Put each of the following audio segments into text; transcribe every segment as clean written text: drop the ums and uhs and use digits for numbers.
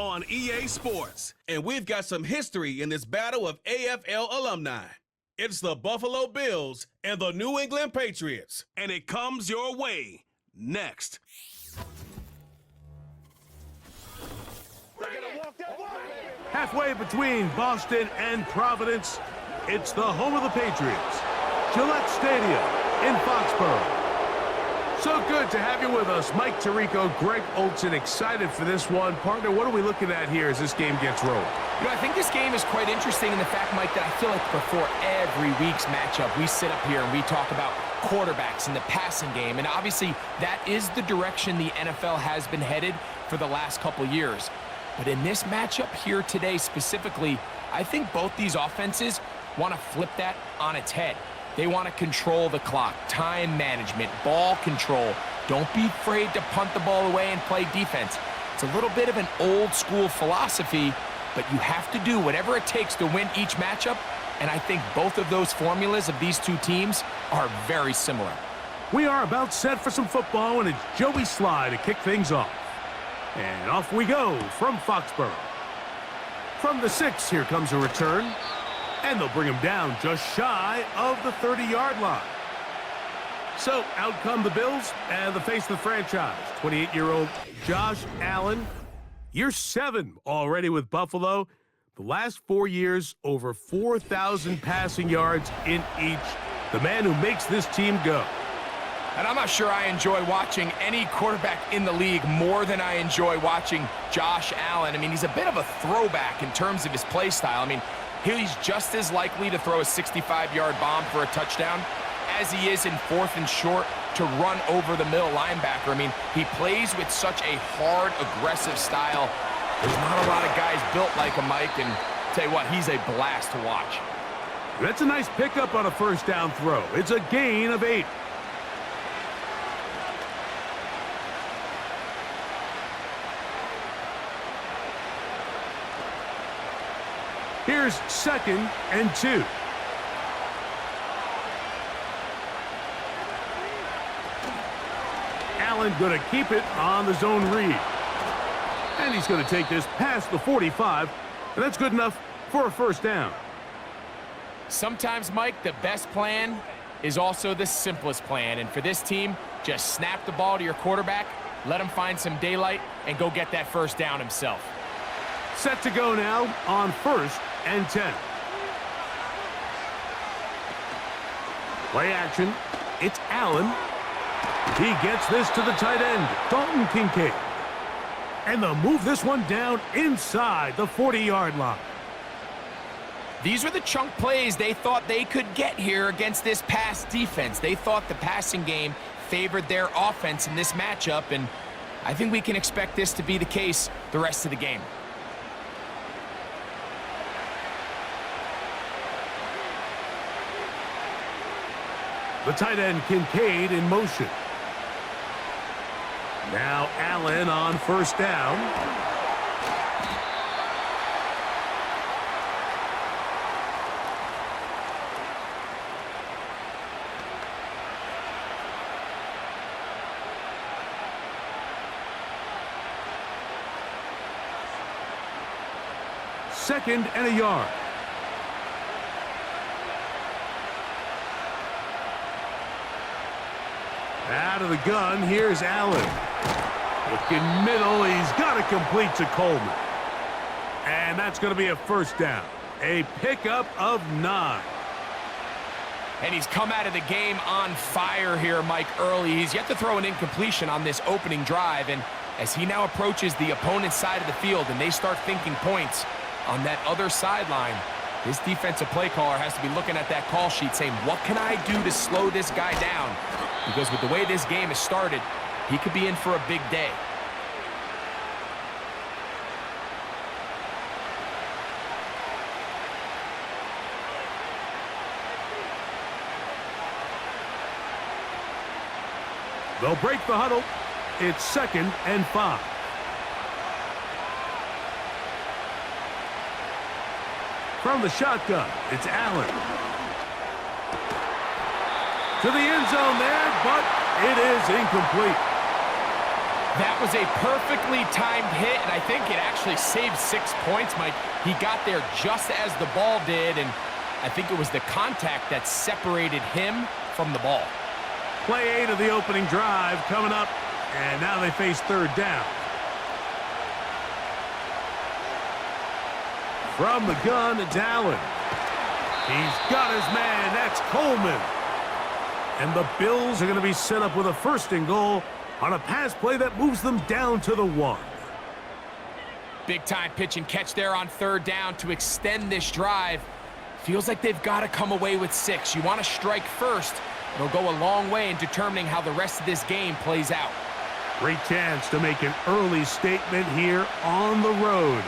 on EA Sports, and we've got some history in this battle of AFL alumni. It's the Buffalo Bills and the New England Patriots, and it comes your way next. Halfway between Boston and Providence, it's the home of the Patriots, Gillette Stadium in Foxborough. So good to have you with us. Mike Tirico, Greg Olson, excited for this one. Partner, what are we looking at here as this game gets rolling? You know, I think this game is quite interesting in the fact, Mike, that I feel like before every week's matchup, we sit up here and we talk about quarterbacks and the passing game. And obviously, that is the direction the NFL has been headed for the last couple years. But in this matchup here today specifically, I think both these offenses want to flip that on its head. They want to control the clock, time management, ball control. Don't be afraid to punt the ball away and play defense. It's a little bit of an old school philosophy, but you have to do whatever it takes to win each matchup, and I think both of those formulas of these two teams are very similar. We are about set for some football, and it's Joey Sly to kick things off. And off we go from Foxborough. From the 6, here comes a return. And they'll bring him down just shy of the 30-yard line. So out come the Bills and the face of the franchise, 28-year-old Josh Allen. Year 7 already with Buffalo. The last 4 years, over 4,000 passing yards in each. The man who makes this team go. And I'm not sure I enjoy watching any quarterback in the league more than I enjoy watching Josh Allen. I mean, he's a bit of a throwback in terms of his play style. I mean, he's just as likely to throw a 65-yard bomb for a touchdown as he is in 4th and short to run over the middle linebacker. I mean, he plays with such a hard, aggressive style. There's not a lot of guys built like him, Mike, and tell you what, he's a blast to watch. That's a nice pickup on a first down throw. It's a gain of 8. Here's 2nd and 2. Allen going to keep it on the zone read. And he's going to take this past the 45, and that's good enough for a first down. Sometimes, Mike, the best plan is also the simplest plan. And for this team, just snap the ball to your quarterback, let him find some daylight, and go get that first down himself. Set to go now on 1st and 10. Play action. It's Allen. He gets this to the tight end, Dalton Kincaid. And they'll move this one down inside the 40-yard line. These were the chunk plays they thought they could get here against this pass defense. They thought the passing game favored their offense in this matchup, and I think we can expect this to be the case the rest of the game. The tight end Kincaid in motion. Now Allen on first down. Second and a yard. Out of the gun, here's Allen. Looking middle, he's got it complete to Coleman. And that's going to be a first down. A pickup of 9. And he's come out of the game on fire here, Mike, early. He's yet to throw an incompletion on this opening drive. And as he now approaches the opponent's side of the field and they start thinking points on that other sideline, this defensive play caller has to be looking at that call sheet saying, what can I do to slow this guy down? Because with the way this game has started, he could be in for a big day. They'll break the huddle. It's 2nd and 5. From the shotgun, it's Allen. To the end zone there, but it is incomplete. That was a perfectly timed hit, and I think it actually saved 6 points, Mike. He got there just as the ball did, and I think it was the contact that separated him from the ball. Play 8 of the opening drive coming up, and now they face third down. From the gun, it's Allen. He's got his man. That's Coleman. And the Bills are going to be set up with a 1st and goal on a pass play that moves them down to the 1. Big-time pitch and catch there on 3rd down to extend this drive. Feels like they've got to come away with 6. You want to strike first. It'll go a long way in determining how the rest of this game plays out. Great chance to make an early statement here on the road.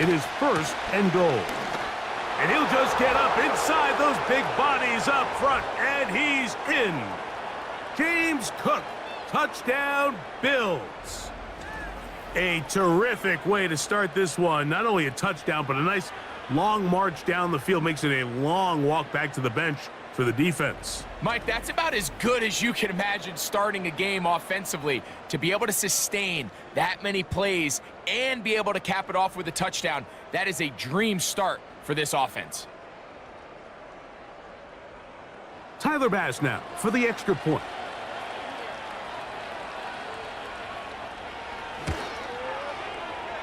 It is 1st and goal. And he'll just get up inside those big bodies up front, and he's in. James Cook, touchdown, Bills. A terrific way to start this one. Not only a touchdown, but a nice long march down the field. Makes it a long walk back to the bench for the defense. Mike, that's about as good as you can imagine starting a game offensively. To be able to sustain that many plays and be able to cap it off with a touchdown, that is a dream start for this offense. Tyler Bass now for the extra point.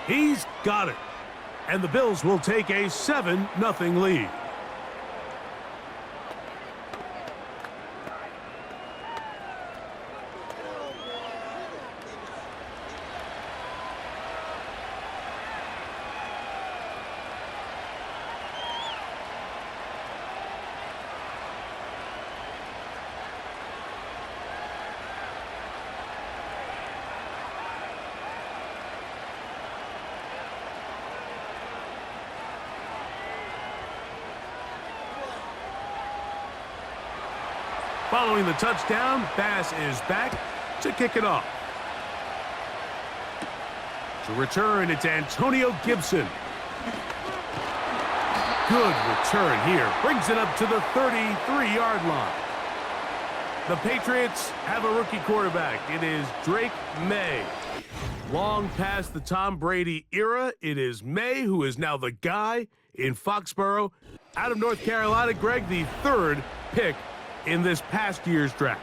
He's got it. And the Bills will take a 7-0 lead. Following the touchdown, Bass is back to kick it off. To return, it's Antonio Gibson. Good return here. Brings it up to the 33-yard line. The Patriots have a rookie quarterback. It is Drake May. Long past the Tom Brady era, it is May who is now the guy in Foxborough. Out of North Carolina, Greg, the 3rd pick in this past year's draft.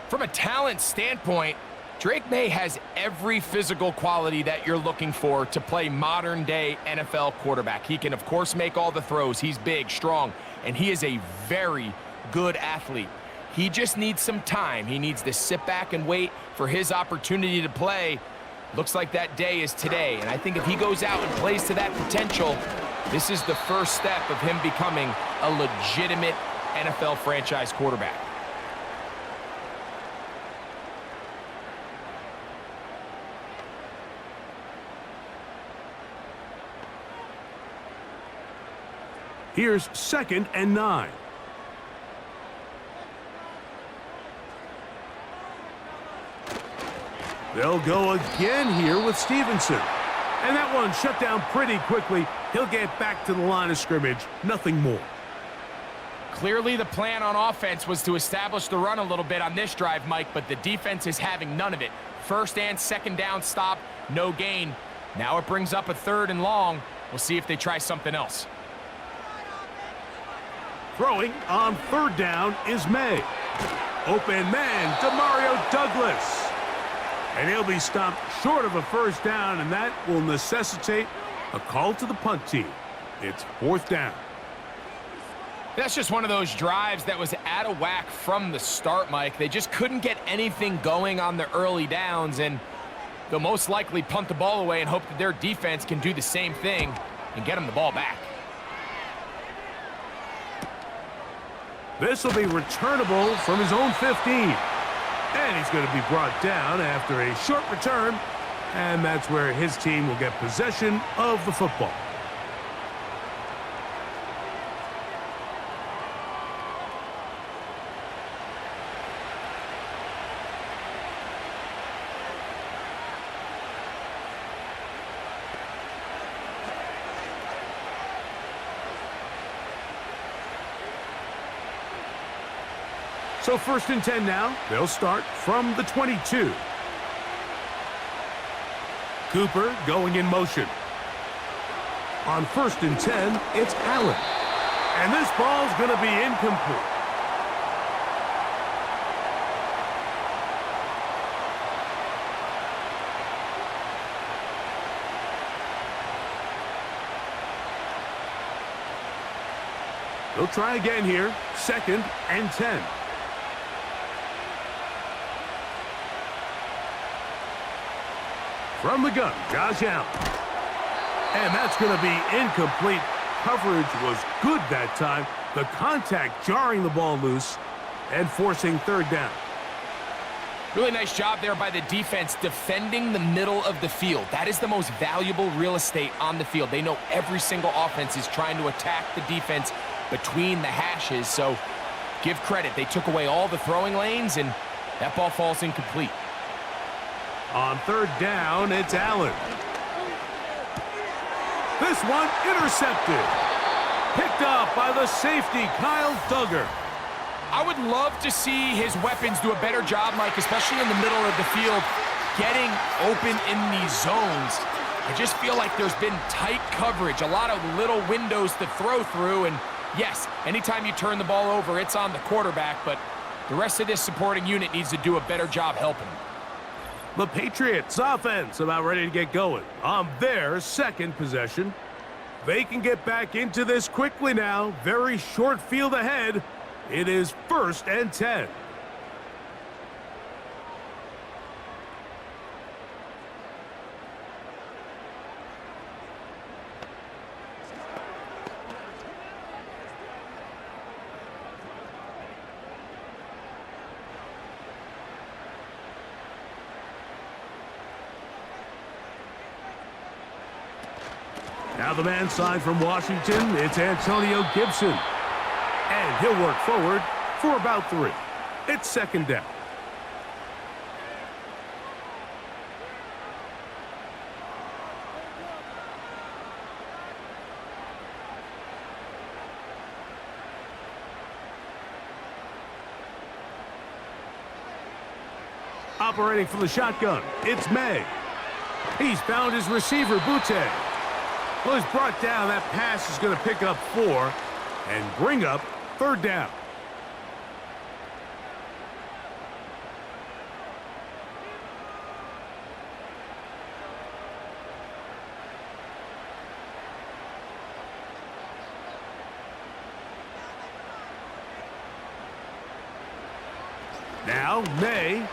From a talent standpoint, Drake May has every physical quality that you're looking for to play modern-day NFL quarterback. He can, of course, make all the throws. He's big, strong, and he is a very good athlete. He just needs some time. He needs to sit back and wait for his opportunity to play. Looks like that day is today, and I think if he goes out and plays to that potential, this is the first step of him becoming a legitimate NFL franchise quarterback. Here's 2nd and 9. They'll go again here with Stevenson. And that one shut down pretty quickly. He'll get back to the line of scrimmage. Nothing more. Clearly the plan on offense was to establish the run a little bit on this drive, Mike, but the defense is having none of it. 1st and 2nd down stop, no gain. Now it brings up a 3rd and long. We'll see if they try something else. Throwing on 3rd down is May. Open man, Demario Douglas. And he'll be stopped short of a 1st down, and that will necessitate a call to the punt team. It's 4th down. That's just one of those drives that was out of whack from the start, Mike. They just couldn't get anything going on the early downs, and they'll most likely punt the ball away and hope that their defense can do the same thing and get them the ball back. This will be returnable from his own 15. And he's going to be brought down after a short return, and that's where his team will get possession of the football. So 1st and 10 now. They'll start from the 22. Cooper going in motion. On 1st and 10, it's Allen. And this ball's going to be incomplete. They'll try again here. 2nd and 10. From the gun, Josh Allen. And that's going to be incomplete. Coverage was good that time. The contact jarring the ball loose and forcing 3rd down. Really nice job there by the defense defending the middle of the field. That is the most valuable real estate on the field. They know every single offense is trying to attack the defense between the hashes, so give credit. They took away all the throwing lanes, and that ball falls incomplete. On 3rd down, it's Allen. This one intercepted. Picked up by the safety, Kyle Duggar. I would love to see his weapons do a better job, Mike, especially in the middle of the field, getting open in these zones. I just feel like there's been tight coverage, a lot of little windows to throw through, and yes, anytime you turn the ball over, it's on the quarterback, but the rest of this supporting unit needs to do a better job helping him. The Patriots offense about ready to get going on their 2nd possession. They can get back into this quickly now. Very short field ahead. It is 1st and 10. Now the man side from Washington, it's Antonio Gibson. And he'll work forward for about 3. It's 2nd down. Operating from the shotgun, it's May. He's found his receiver, Butte. Well, he's brought down. That pass is going to pick up 4 and bring up 3rd down. Now, May.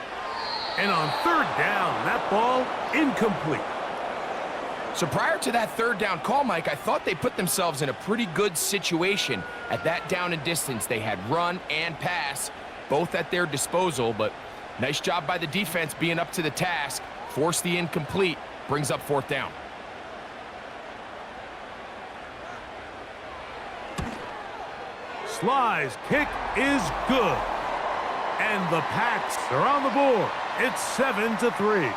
And on 3rd down, that ball incomplete. So prior to that 3rd down call, Mike, I thought they put themselves in a pretty good situation at that down and distance. They had run and pass, both at their disposal, but nice job by the defense being up to the task. Force the incomplete, brings up 4th down. Sly's kick is good. And the Pats are on the board. It's 7-3.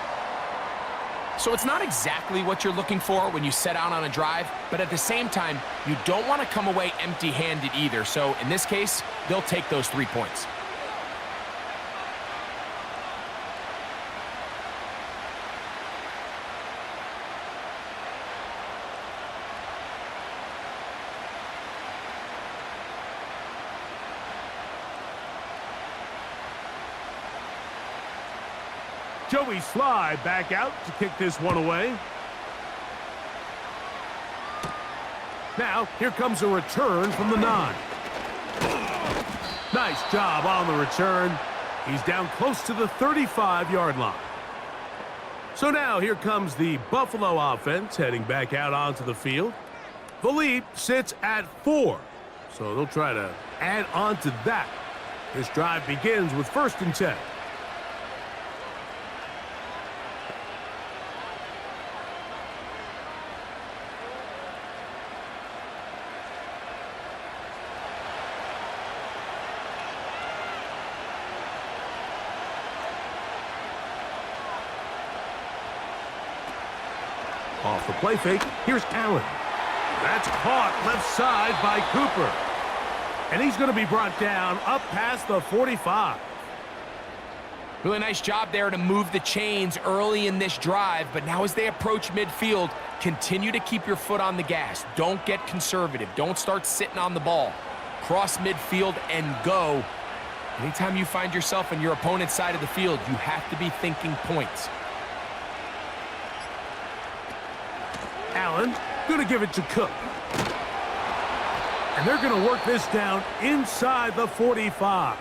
So it's not exactly what you're looking for when you set out on a drive, but at the same time, you don't want to come away empty-handed either. So in this case, they'll take those 3 points. Joey Sly back out to kick this one away. Now, here comes a return from the 9. Nice job on the return. He's down close to the 35-yard line. So now here comes the Buffalo offense heading back out onto the field. The lead sits at 4, so they'll try to add on to that. This drive begins with 1st and 10. Off the play fake, here's Allen. That's caught left side by Cooper. And he's going to be brought down up past the 45. Really nice job there to move the chains early in this drive, but now as they approach midfield, continue to keep your foot on the gas. Don't get conservative. Don't start sitting on the ball. Cross midfield and go. Anytime you find yourself on your opponent's side of the field, you have to be thinking points. Allen gonna give it to Cook. And they're gonna work this down inside the 45.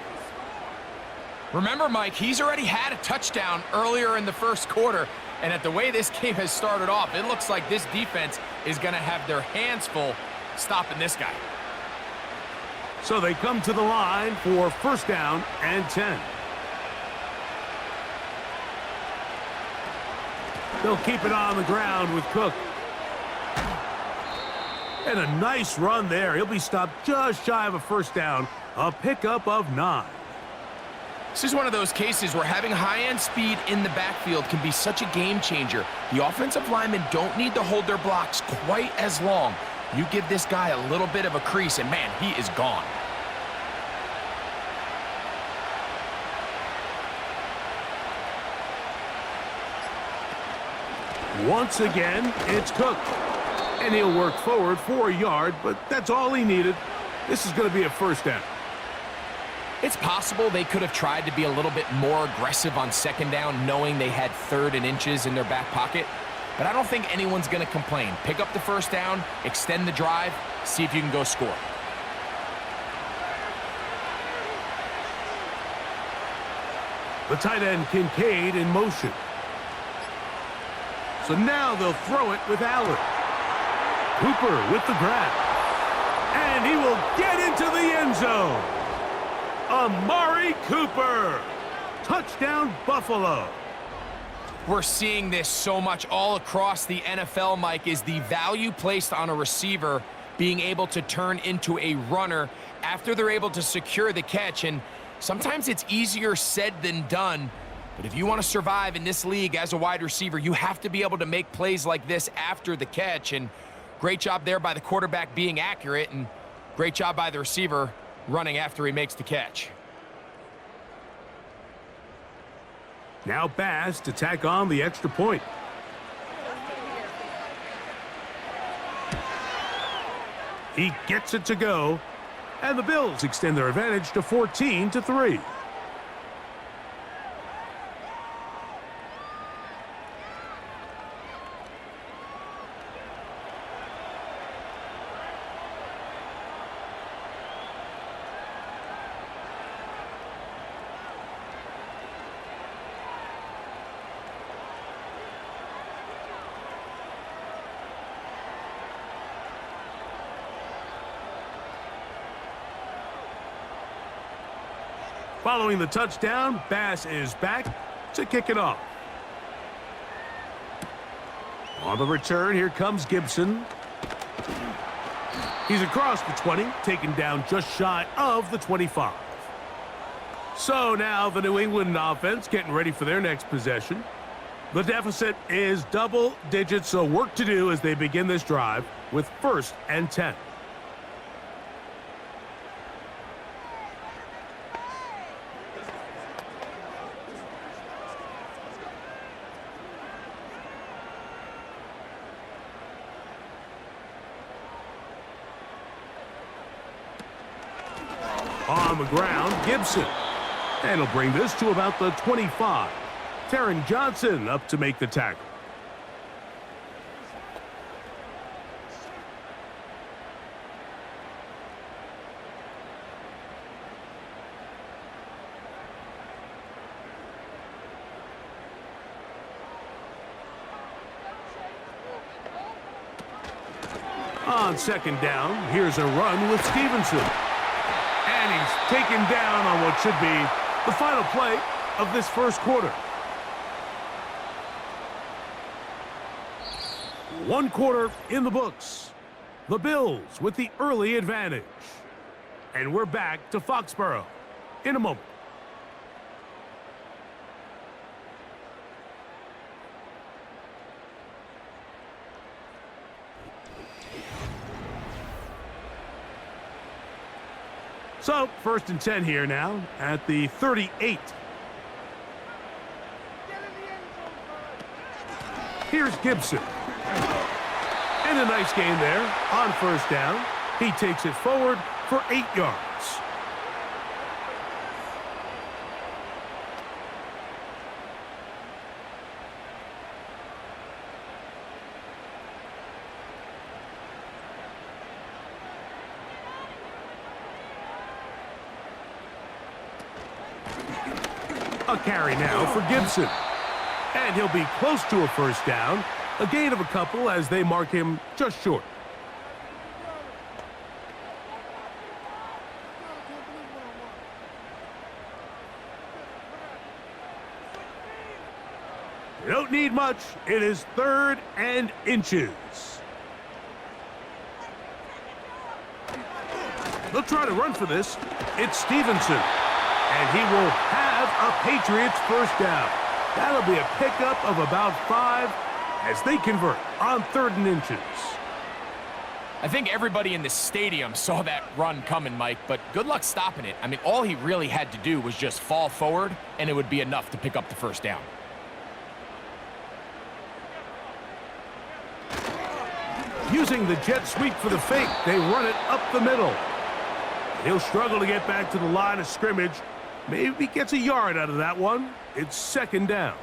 Remember, Mike, he's already had a touchdown earlier in the first quarter, and at the way this game has started off, it looks like this defense is going to have their hands full stopping this guy. So they come to the line for first down and 10. They'll keep it on the ground with Cook. And a nice run there. He'll be stopped just shy of a first down, a pickup of 9. This is one of those cases where having high-end speed in the backfield can be such a game changer. The offensive linemen don't need to hold their blocks quite as long. You give this guy a little bit of a crease, and man, he is gone. Once again, it's Cook. And he'll work forward for a yard, but that's all he needed. This is going to be a first down. It's possible they could have tried to be a little bit more aggressive on second down, knowing they had 3rd and inches in their back pocket. But I don't think anyone's going to complain. Pick up the first down, extend the drive, see if you can go score. The tight end Kincaid in motion. So now they'll throw it with Allen. Cooper with the grab. And he will get into the end zone. Amari Cooper. Touchdown, Buffalo. We're seeing this so much all across the NFL, Mike, is the value placed on a receiver being able to turn into a runner after they're able to secure the catch. And sometimes it's easier said than done. But if you want to survive in this league as a wide receiver, you have to be able to make plays like this after the catch. And great job there by the quarterback being accurate, and great job by the receiver running after he makes the catch. Now Bass to tack on the extra point. He gets it to go, and the Bills extend their advantage to 14-3. Following the touchdown, Bass is back to kick it off. On the return, here comes Gibson. He's across the 20, taken down just shy of the 25. So now the New England offense getting ready for their next possession. The deficit is double digits, so work to do as they begin this drive with 1st and 10. On the ground, Gibson. And he'll bring this to about the 25. Taron Johnson up to make the tackle. On second down, here's a run with Stevenson. And he's taken down on what should be the final play of this first quarter. One quarter in the books. The Bills with the early advantage. And we're back to Foxborough in a moment. So, 1st and 10 here now at the 38. Here's Gibson. And a nice gain there on first down. He takes it forward for 8 yards. A carry now for Gibson. And he'll be close to a first down. A gain of a couple as they mark him just short. They don't need much. It is 3rd and inches. They'll try to run for this. It's Stevenson. And he will have a Patriots first down. That'll be a pickup of about 5 as they convert on 3rd and inches. I think everybody in the stadium saw that run coming, Mike, but good luck stopping it. I mean, all he really had to do was just fall forward, and it would be enough to pick up the first down. Using the jet sweep for the fake, they run it up the middle. He'll struggle to get back to the line of scrimmage. Maybe gets a yard out of that one. It's 2nd down.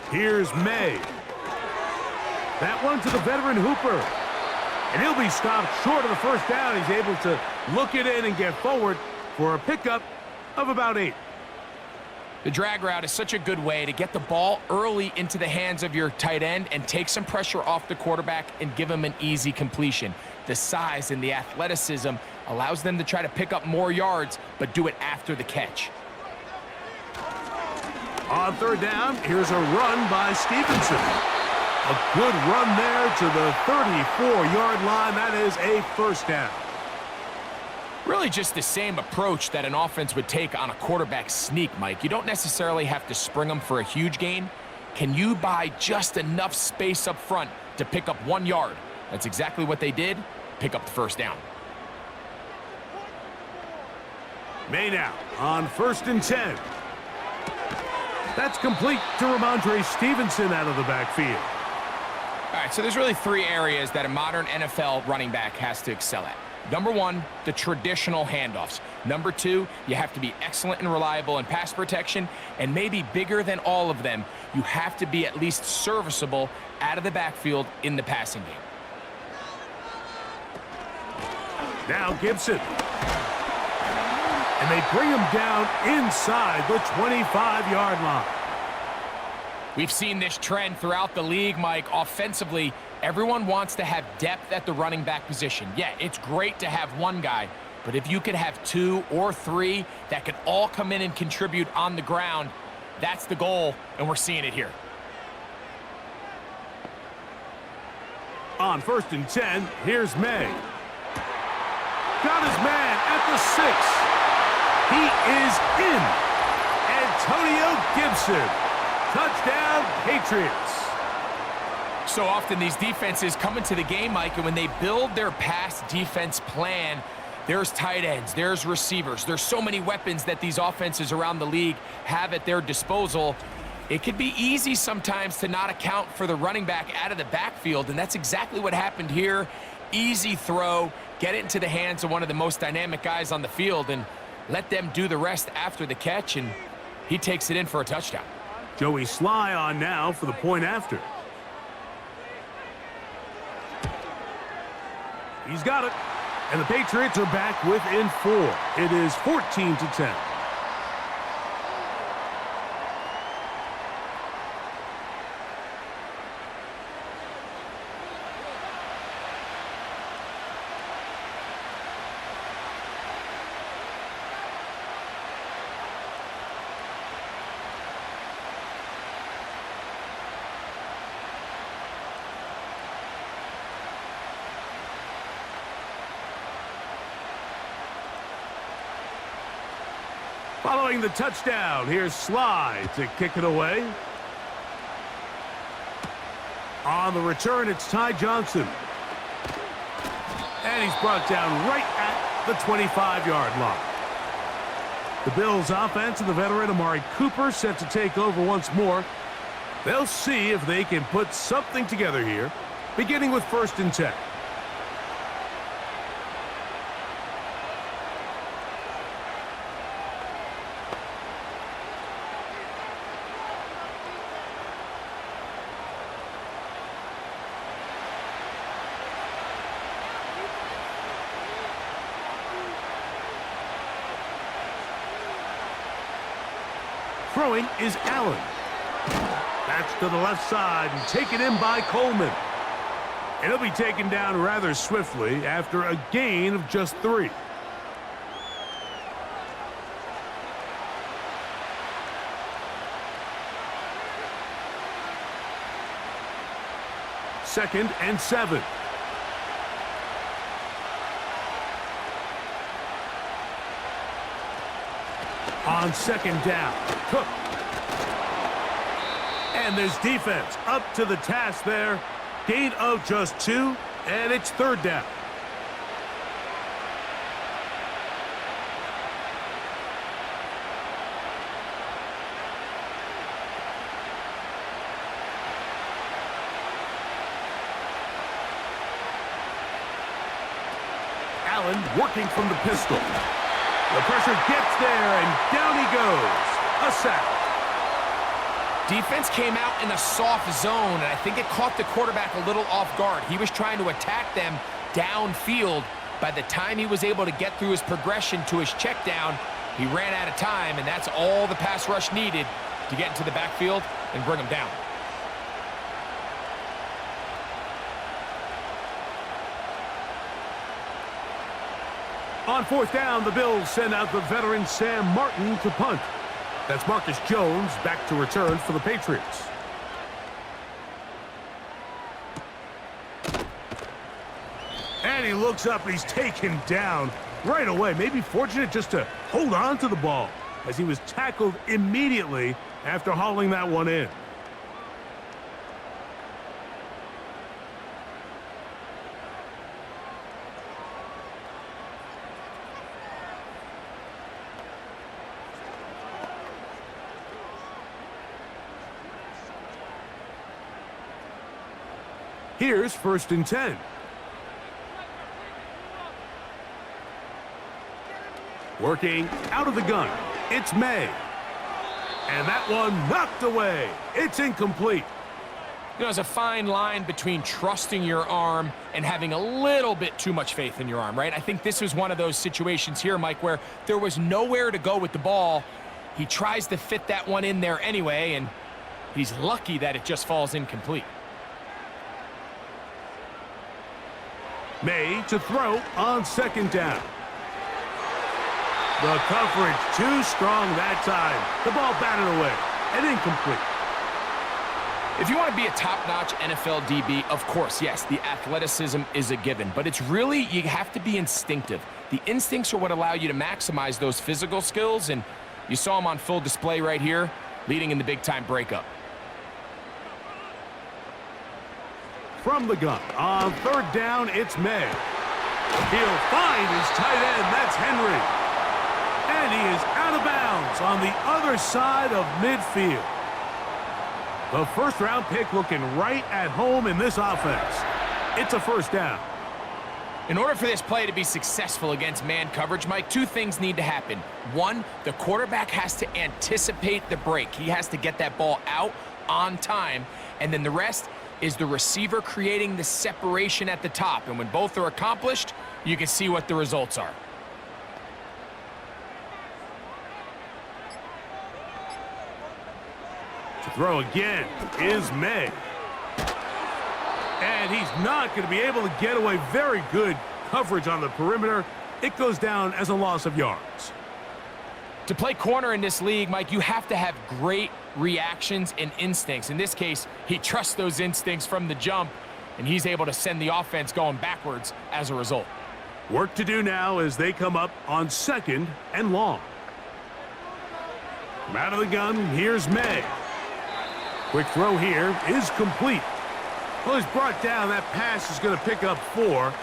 Here's May. That one to the veteran Hooper. And he'll be stopped short of the first down. He's able to look it in and get forward for a pickup of about 8. The drag route is such a good way to get the ball early into the hands of your tight end and take some pressure off the quarterback and give him an easy completion. The size and the athleticism allows them to try to pick up more yards, but do it after the catch. On 3rd down, here's a run by Stevenson. A good run there to the 34-yard line. That is a first down. Really just the same approach that an offense would take on a quarterback sneak, Mike. You don't necessarily have to spring them for a huge gain. Can you buy just enough space up front to pick up 1 yard? That's exactly what they did. Pick up the first down. May now on 1st and 10. That's complete to Ramondre Stevenson out of the backfield. All right, so there's really 3 areas that a modern NFL running back has to excel at. Number 1, the traditional handoffs. Number 2, you have to be excellent and reliable in pass protection. And maybe bigger than all of them, you have to be at least serviceable out of the backfield in the passing game. Now Gibson. And they bring him down inside the 25-yard line. We've seen this trend throughout the league, Mike. Offensively, everyone wants to have depth at the running back position. Yeah, it's great to have one guy, but if you could have 2 or 3 that could all come in and contribute on the ground, that's the goal, and we're seeing it here. On 1st and 10, here's May. Got his man at the 6. He is in. Antonio Gibson. Touchdown, Patriots. So often these defenses come into the game, Mike, and when they build their pass defense plan, there's tight ends, there's receivers, there's so many weapons that these offenses around the league have at their disposal. It could be easy sometimes to not account for the running back out of the backfield, and that's exactly what happened here. Easy throw, get it into the hands of one of the most dynamic guys on the field, and let them do the rest after the catch, and he takes it in for a touchdown. Joey Sly on now for the point after. He's got it. And the Patriots are back within 4. It is 14-10. Following the touchdown, here's Sly to kick it away. On the return, it's Ty Johnson. And he's brought down right at the 25-yard line. The Bills' offense and the veteran Amari Cooper set to take over once more. They'll see if they can put something together here, beginning with 1st and 10. Throwing is Allen. That's to the left side and taken in by Coleman. And he'll be taken down rather swiftly after a gain of just 3. Second and 7. On 2nd down, Cook. And there's defense up to the task there. Gain of just 2, and it's 3rd down. Allen working from the pistol. The pressure gets there, and down he goes. A sack. Defense came out in a soft zone, and I think it caught the quarterback a little off guard. He was trying to attack them downfield. By the time he was able to get through his progression to his check down, he ran out of time, and that's all the pass rush needed to get into the backfield and bring him down. On 4th down, the Bills send out the veteran Sam Martin to punt. That's Marcus Jones back to return for the Patriots. And he looks up, and he's taken down right away. Maybe fortunate just to hold on to the ball as he was tackled immediately after hauling that one in. Here's 1st and 10. Working out of the gun, it's May. And that one knocked away. It's incomplete. You know, there's a fine line between trusting your arm and having a little bit too much faith in your arm, right? I think this was one of those situations here, Mike, where there was nowhere to go with the ball. He tries to fit that one in there anyway, and he's lucky that it just falls incomplete. May to throw on 2nd down. The coverage too strong that time. The ball batted away and incomplete. If you want to be a top-notch NFL DB, of course, yes, the athleticism is a given. But it's really, you have to be instinctive. The instincts are what allow you to maximize those physical skills, and you saw them on full display right here, leading in the big-time breakup. From the gun, on 3rd down, it's May. He'll find his tight end, that's Henry. And he is out of bounds on the other side of midfield. The 1st-round pick looking right at home in this offense. It's a 1st down. In order for this play to be successful against man coverage, Mike, 2 things need to happen. 1, the quarterback has to anticipate the break. He has to get that ball out on time. And then the rest is the receiver creating the separation at the top. And when both are accomplished, you can see what the results are. To throw again is May. And he's not going to be able to get away. Very good coverage on the perimeter. It goes down as a loss of yards. To play corner in this league, Mike, you have to have great reactions and instincts. In this case, he trusts those instincts from the jump, and he's able to send the offense going backwards as a result. Work to do now as they come up on 2nd and long. From out of the gun, here's May. Quick throw here is complete. Well, he's brought down. That pass is going to pick up 4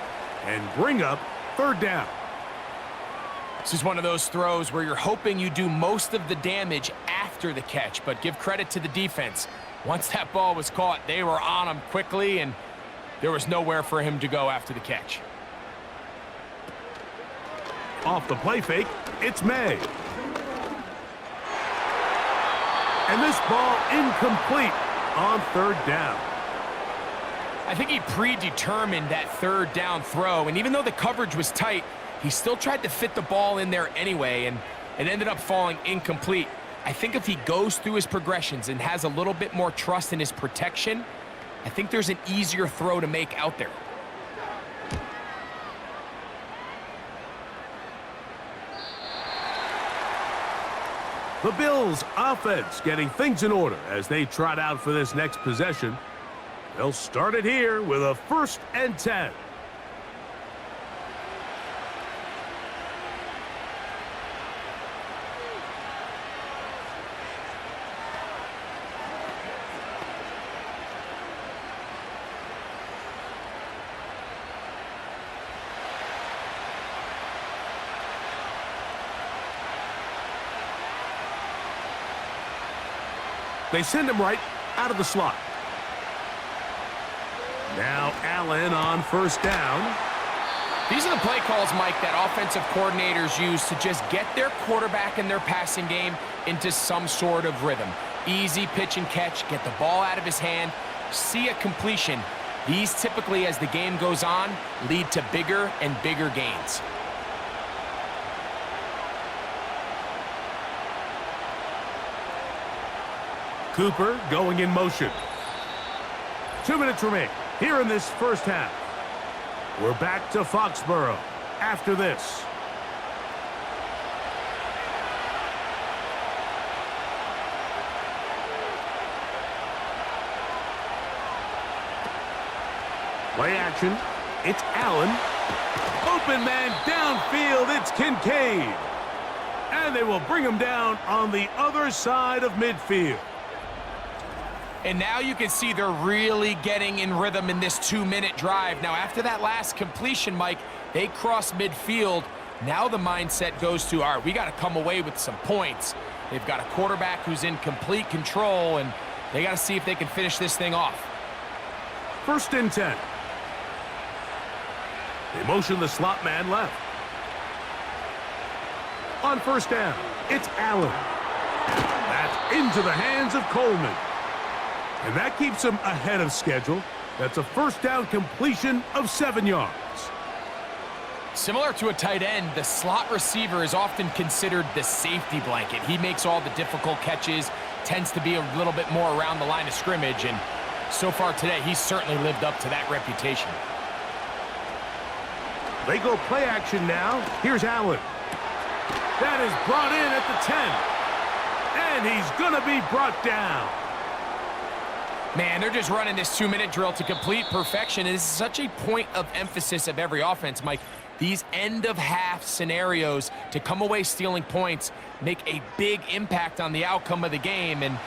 and bring up 3rd down. This is one of those throws where you're hoping you do most of the damage after the catch, but give credit to the defense. Once that ball was caught, they were on him quickly, and there was nowhere for him to go after the catch. Off the play fake, it's May. And this ball incomplete on 3rd down. I think he predetermined that 3rd down throw, and even though the coverage was tight, he still tried to fit the ball in there anyway, and it ended up falling incomplete. I think if he goes through his progressions and has a little bit more trust in his protection, I think there's an easier throw to make out there. The Bills' offense getting things in order as they trot out for this next possession. They'll start it here with a 1st and 10. They send him right out of the slot. Now Allen on 1st down. These are the play calls, Mike, that offensive coordinators use to just get their quarterback and their passing game into some sort of rhythm. Easy pitch and catch, get the ball out of his hand, see a completion. These typically, as the game goes on, lead to bigger and bigger gains. Cooper going in motion. 2 minutes remain here in this 1st half. We're back to Foxborough after this. Play action. It's Allen. Open man downfield. It's Kincaid. And they will bring him down on the other side of midfield. And now you can see they're really getting in rhythm in this 2-minute drive. Now, after that last completion, Mike, they cross midfield. Now the mindset goes to, all right, we got to come away with some points. They've got a quarterback who's in complete control, and they got to see if they can finish this thing off. 1st and 10. They motion the slot man left. On 1st down, it's Allen. That's into the hands of Coleman. And that keeps him ahead of schedule. That's a 1st down completion of 7 yards. Similar to a tight end, the slot receiver is often considered the safety blanket. He makes all the difficult catches, tends to be a little bit more around the line of scrimmage, and so far today, he's certainly lived up to that reputation. They go play action now. Here's Allen. That is brought in at the 10. And he's going to be brought down. Man, they're just running this 2-minute drill to complete perfection. And this is such a point of emphasis of every offense, Mike. These end-of-half scenarios to come away stealing points make a big impact on the outcome of the game. And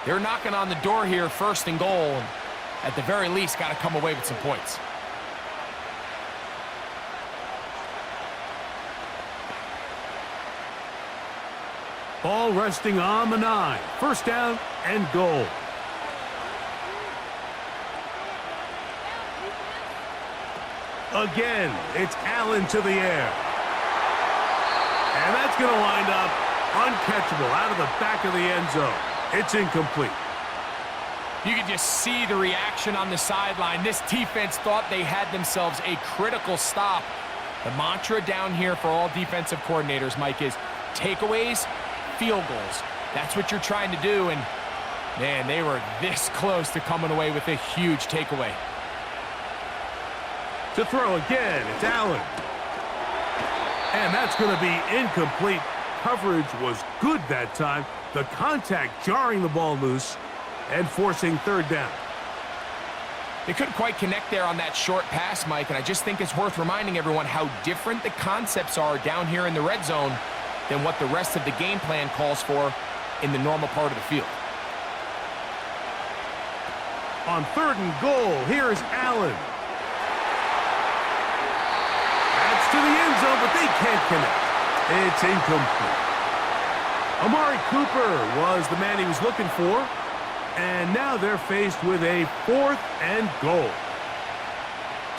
they're knocking on the door here, 1st and goal. And at the very least, got to come away with some points. Ball resting on the 9. 1st down and goal. Again, it's Allen to the air. And that's going to wind up uncatchable out of the back of the end zone. It's incomplete. You can just see the reaction on the sideline. This defense thought they had themselves a critical stop. The mantra down here for all defensive coordinators, Mike, is takeaways, field goals. That's what you're trying to do, and man, they were this close to coming away with a huge takeaway. To throw again, it's Allen. And that's going to be incomplete. Coverage was good that time. The contact jarring the ball loose and forcing 3rd down. They couldn't quite connect there on that short pass, Mike, and I just think it's worth reminding everyone how different the concepts are down here in the red zone than what the rest of the game plan calls for in the normal part of the field. On 3rd and goal, here's Allen. That's to the end zone, but they can't connect. It's incomplete. Amari Cooper was the man he was looking for, and now they're faced with a 4th and goal.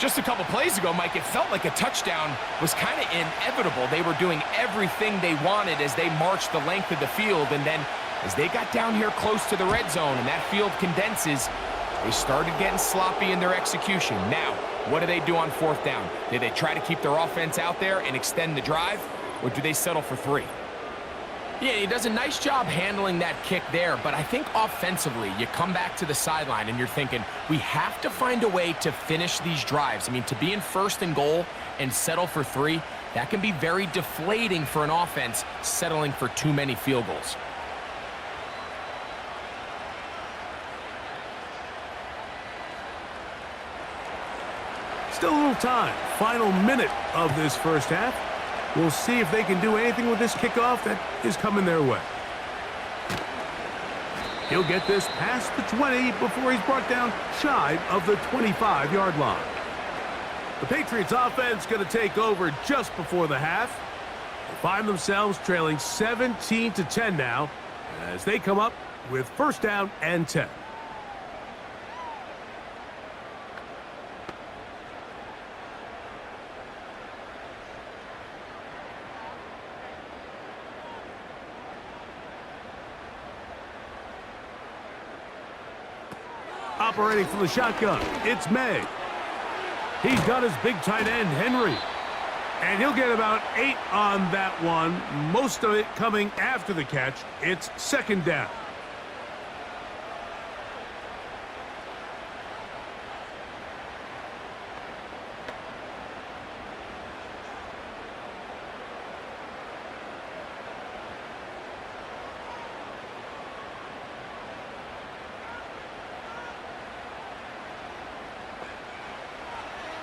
Just a couple plays ago, Mike, it felt like a touchdown was kind of inevitable. They were doing everything they wanted as they marched the length of the field, and then as they got down here close to the red zone and that field condenses, they started getting sloppy in their execution. Now, what do they do on 4th down? Do they try to keep their offense out there and extend the drive, or do they settle for 3? Yeah, he does a nice job handling that kick there, but I think offensively, you come back to the sideline and you're thinking, we have to find a way to finish these drives. I mean, to be in 1st and goal and settle for 3, that can be very deflating for an offense settling for too many field goals. Still a little time. Final minute of this first half. We'll see if they can do anything with this kickoff that is coming their way. He'll get this past the 20 before he's brought down shy of the 25-yard line. The Patriots offense going to take over just before the half. They find themselves trailing 17-10 now as they come up with 1st down and 10. Operating from the shotgun, it's May. He's got his big tight end, Henry. And he'll get about 8 on that one, most of it coming after the catch. It's 2nd down.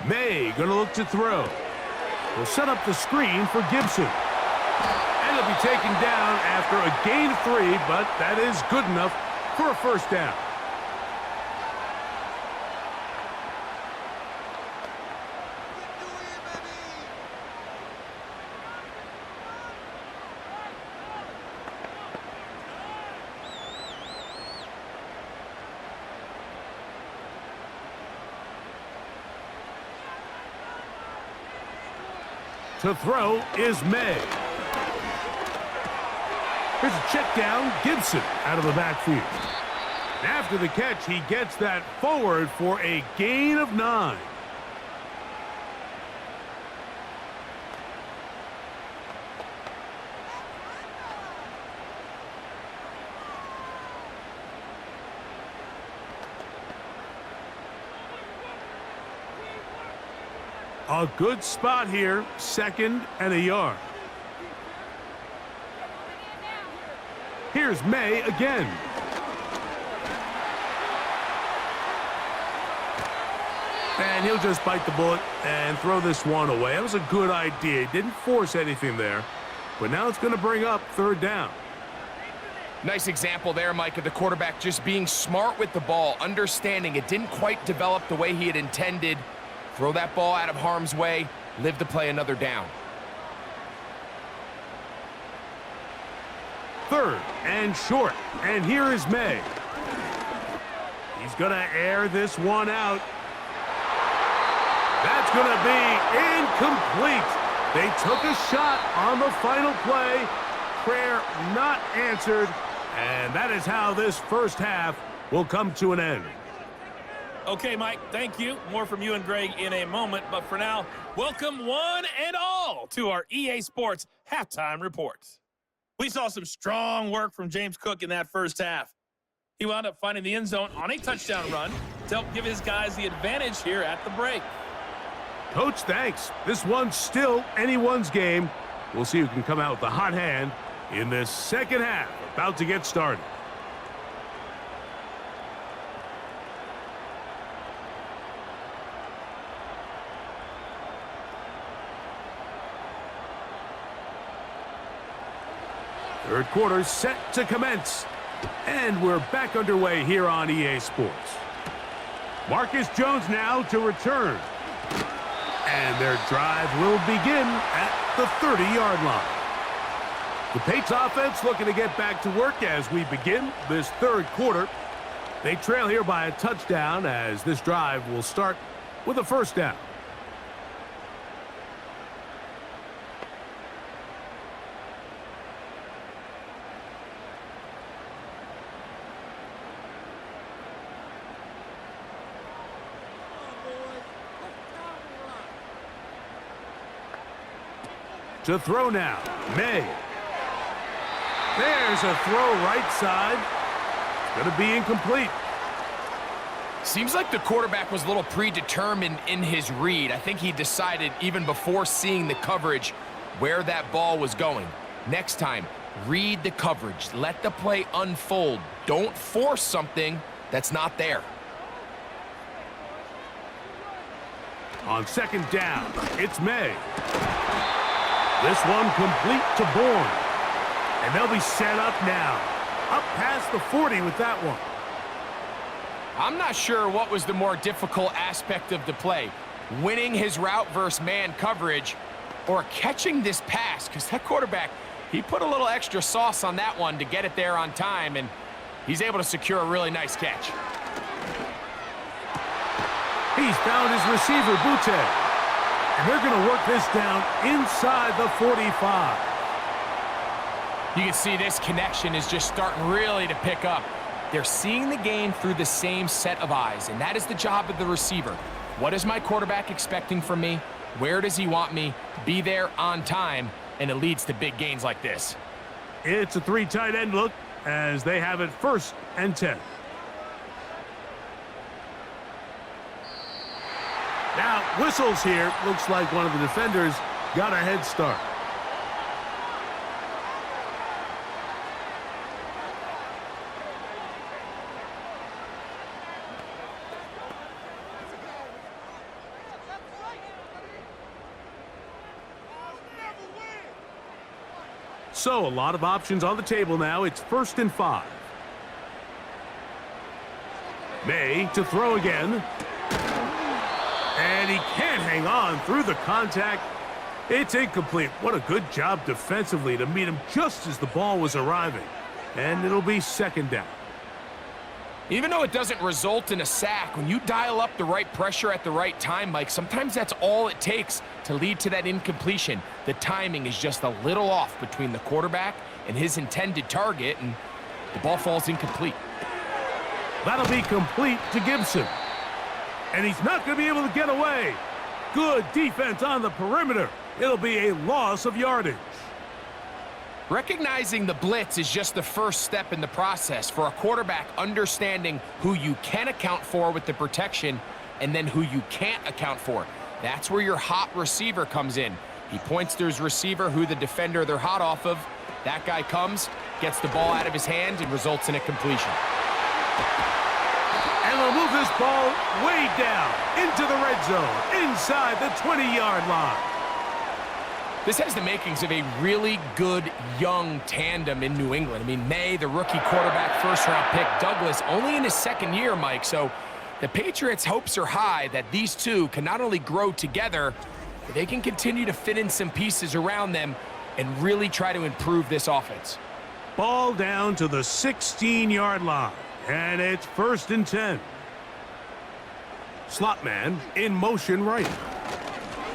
May going to look to throw. Will set up the screen for Gibson. And he'll be taken down after a gain of 3, but that is good enough for a 1st down. To throw is May. Here's a check down, Gibson out of the backfield. And after the catch, he gets that forward for a gain of 9. A good spot here, 2nd and a yard. Here's May again. And he'll just bite the bullet and throw this one away. That was a good idea. He didn't force anything there, but now it's going to bring up 3rd down. Nice example there, Mike, of the quarterback just being smart with the ball, understanding it didn't quite develop the way he had intended. Throw that ball out of harm's way, live to play another down. 3rd and short, and here is May. He's going to air this one out. That's going to be incomplete. They took a shot on the final play. Prayer not answered, and that is how this first half will come to an end. Okay, Mike, thank you. More from you and Greg in a moment. But for now, welcome one and all to our EA Sports Halftime Reports. We saw some strong work from James Cook in that first half. He wound up finding the end zone on a touchdown run to help give his guys the advantage here at the break. Coach, thanks. This one's still anyone's game. We'll see who can come out with the hot hand in this second half. About to get started. Third quarter set to commence. And we're back underway here on EA Sports. Marcus Jones now to return. And their drive will begin at the 30-yard line. The Patriots offense looking to get back to work as we begin this third quarter. They trail here by a touchdown as this drive will start with a first down. To throw now, May. There's a throw right side. It's going to be incomplete. Seems like the quarterback was a little predetermined in his read. I think he decided even before seeing the coverage where that ball was going. Next time, read the coverage. Let the play unfold. Don't force something that's not there. On second down, it's May. This one complete to Bourne. And they'll be set up now. Up past the 40 with that one. I'm not sure what was the more difficult aspect of the play. Winning his route versus man coverage or catching this pass, because that quarterback, he put a little extra sauce on that one to get it there on time, and he's able to secure a really nice catch. He's found his receiver, Butte. And they're going to work this down inside the 45. You can see this connection is just starting really to pick up. They're seeing the game through the same set of eyes, and that is the job of the receiver. What is my quarterback expecting from me? Where does he want me? Be there on time, and it leads to big gains like this. It's a three tight end look as they have it 1st and 10. Now, whistles here. Looks like one of the defenders got a head start. So, a lot of options on the table now. It's 1st and 5. May to throw again. And he can't hang on through the contact. It's incomplete. What a good job defensively to meet him just as the ball was arriving. And it'll be 2nd down. Even though it doesn't result in a sack, when you dial up the right pressure at the right time, Mike, sometimes that's all it takes to lead to that incompletion. The timing is just a little off between the quarterback and his intended target, and the ball falls incomplete. That'll be complete to Gibson. And he's not going to be able to get away. Good defense on the perimeter. It'll be a loss of yardage. Recognizing the blitz is just the first step in the process for a quarterback, understanding who you can account for with the protection and then who you can't account for. That's where your hot receiver comes in. He points to his receiver, who the defender they're hot off of. That guy comes, gets the ball out of his hand, and results in a completion. And they'll move this ball way down into the red zone, inside the 20-yard line. This has the makings of a really good young tandem in New England. I mean, May, the rookie quarterback, first-round pick. Douglas, only in his 2nd year, Mike. So the Patriots' hopes are high that these two can not only grow together, but they can continue to fit in some pieces around them and really try to improve this offense. Ball down to the 16-yard line. And it's 1st and 10. Slot man in motion right.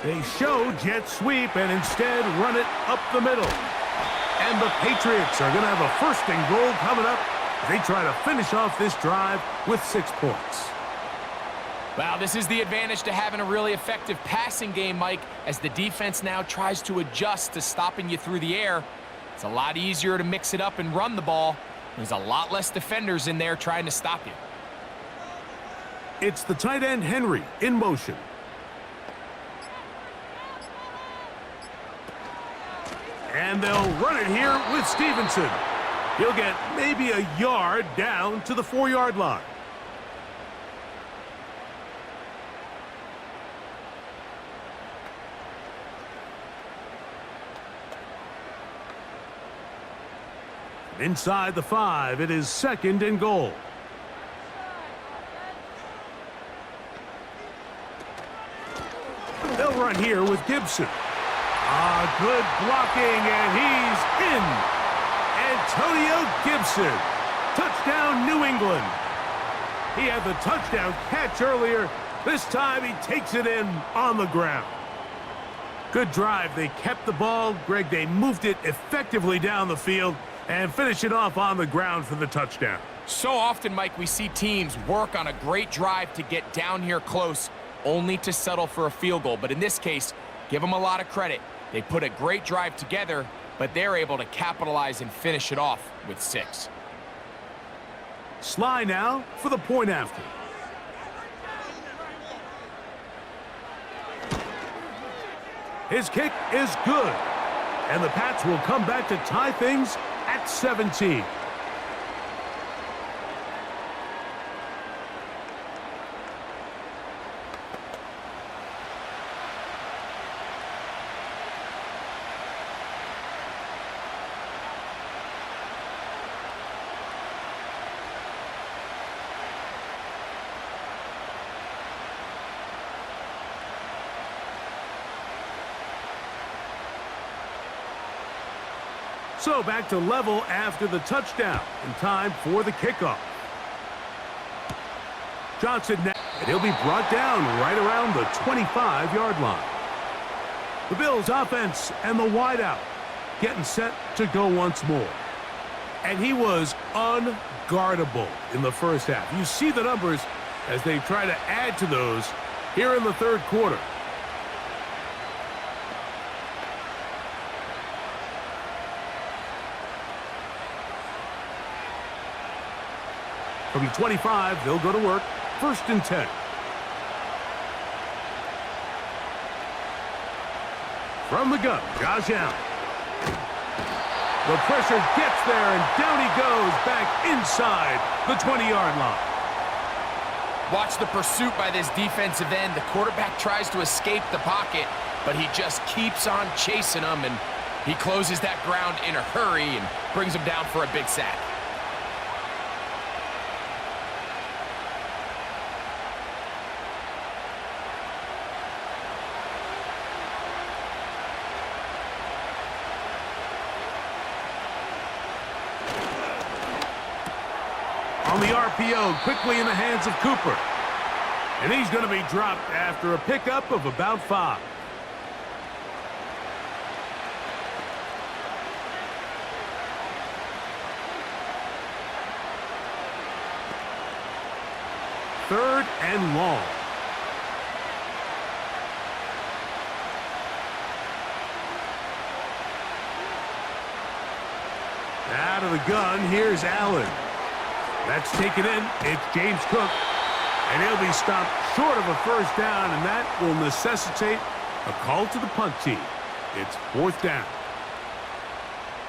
They show jet sweep and instead run it up the middle. And the Patriots are going to have a 1st and goal coming up. They try to finish off this drive with 6 points. Wow, this is the advantage to having a really effective passing game, Mike, as the defense now tries to adjust to stopping you through the air. It's a lot easier to mix it up and run the ball. There's a lot less defenders in there trying to stop you. It's the tight end Henry in motion. And they'll run it here with Stevenson. He'll get maybe a yard down to the 4-yard line. Inside the 5, it is 2nd and goal. run here with Gibson. Good blocking, and he's in. Antonio Gibson. Touchdown, New England. He had the touchdown catch earlier. This time he takes it in on the ground. Good drive. They kept the ball. Greg, they moved it effectively down the field and finish it off on the ground for the touchdown. So often, Mike, we see teams work on a great drive to get down here close, only to settle for a field goal. But in this case, give them a lot of credit. They put a great drive together, but they're able to capitalize and finish it off with 6. Sly now for the point after. His kick is good. And the Pats will come back to tie things at 17. So back to level after the touchdown, and time for the kickoff. Johnson now, and he'll be brought down right around the 25-yard line. The Bills offense and the wideout getting set to go once more. And he was unguardable in the first half. You see the numbers as they try to add to those here in the third quarter. From the 25, they'll go to work. 1st and 10. From the gun, Josh Allen. The pressure gets there, and down he goes back inside the 20-yard line. Watch the pursuit by this defensive end. The quarterback tries to escape the pocket, but he just keeps on chasing him, and he closes that ground in a hurry and brings him down for a big sack. On the RPO, quickly in the hands of Cooper. And he's going to be dropped after a pickup of about 5. Third and long. Out of the gun, here's Allen. That's taken in. It's James Cook. And he'll be stopped short of a first down, and that will necessitate a call to the punt team. It's 4th down.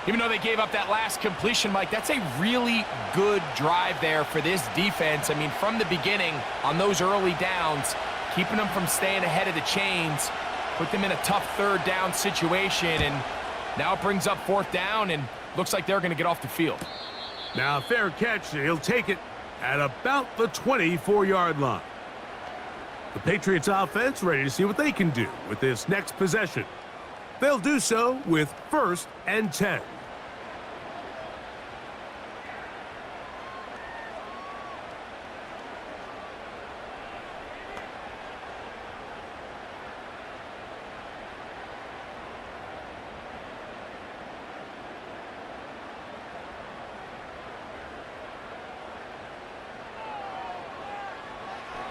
Even though they gave up that last completion, Mike, that's a really good drive there for this defense. I mean, from the beginning, on those early downs, keeping them from staying ahead of the chains, put them in a tough 3rd down situation, and now it brings up 4th down, and looks like they're going to get off the field. Now, fair catch. He'll take it at about the 24-yard line. The Patriots offense ready to see what they can do with this next possession. They'll do so with 1st and 10.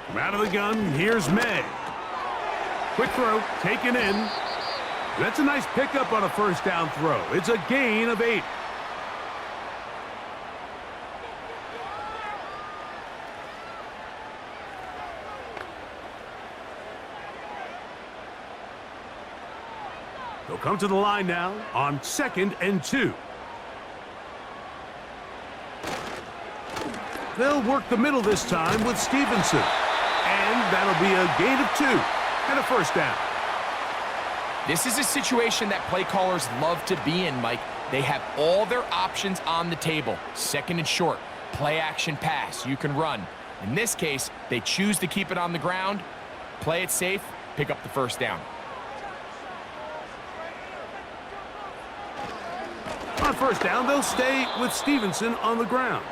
From out of the gun, here's May. Quick throw, taken in. That's a nice pickup on a 1st down throw. It's a gain of 8. They'll come to the line now on 2nd and 2. They'll work the middle this time with Stevenson. And that'll be a gain of 2 and a 1st down. This is a situation that play callers love to be in, Mike. They have all their options on the table. 2nd and short, play action pass, you can run. In this case, they choose to keep it on the ground, play it safe, pick up the 1st down. On first down, they'll stay with Stevenson on the ground.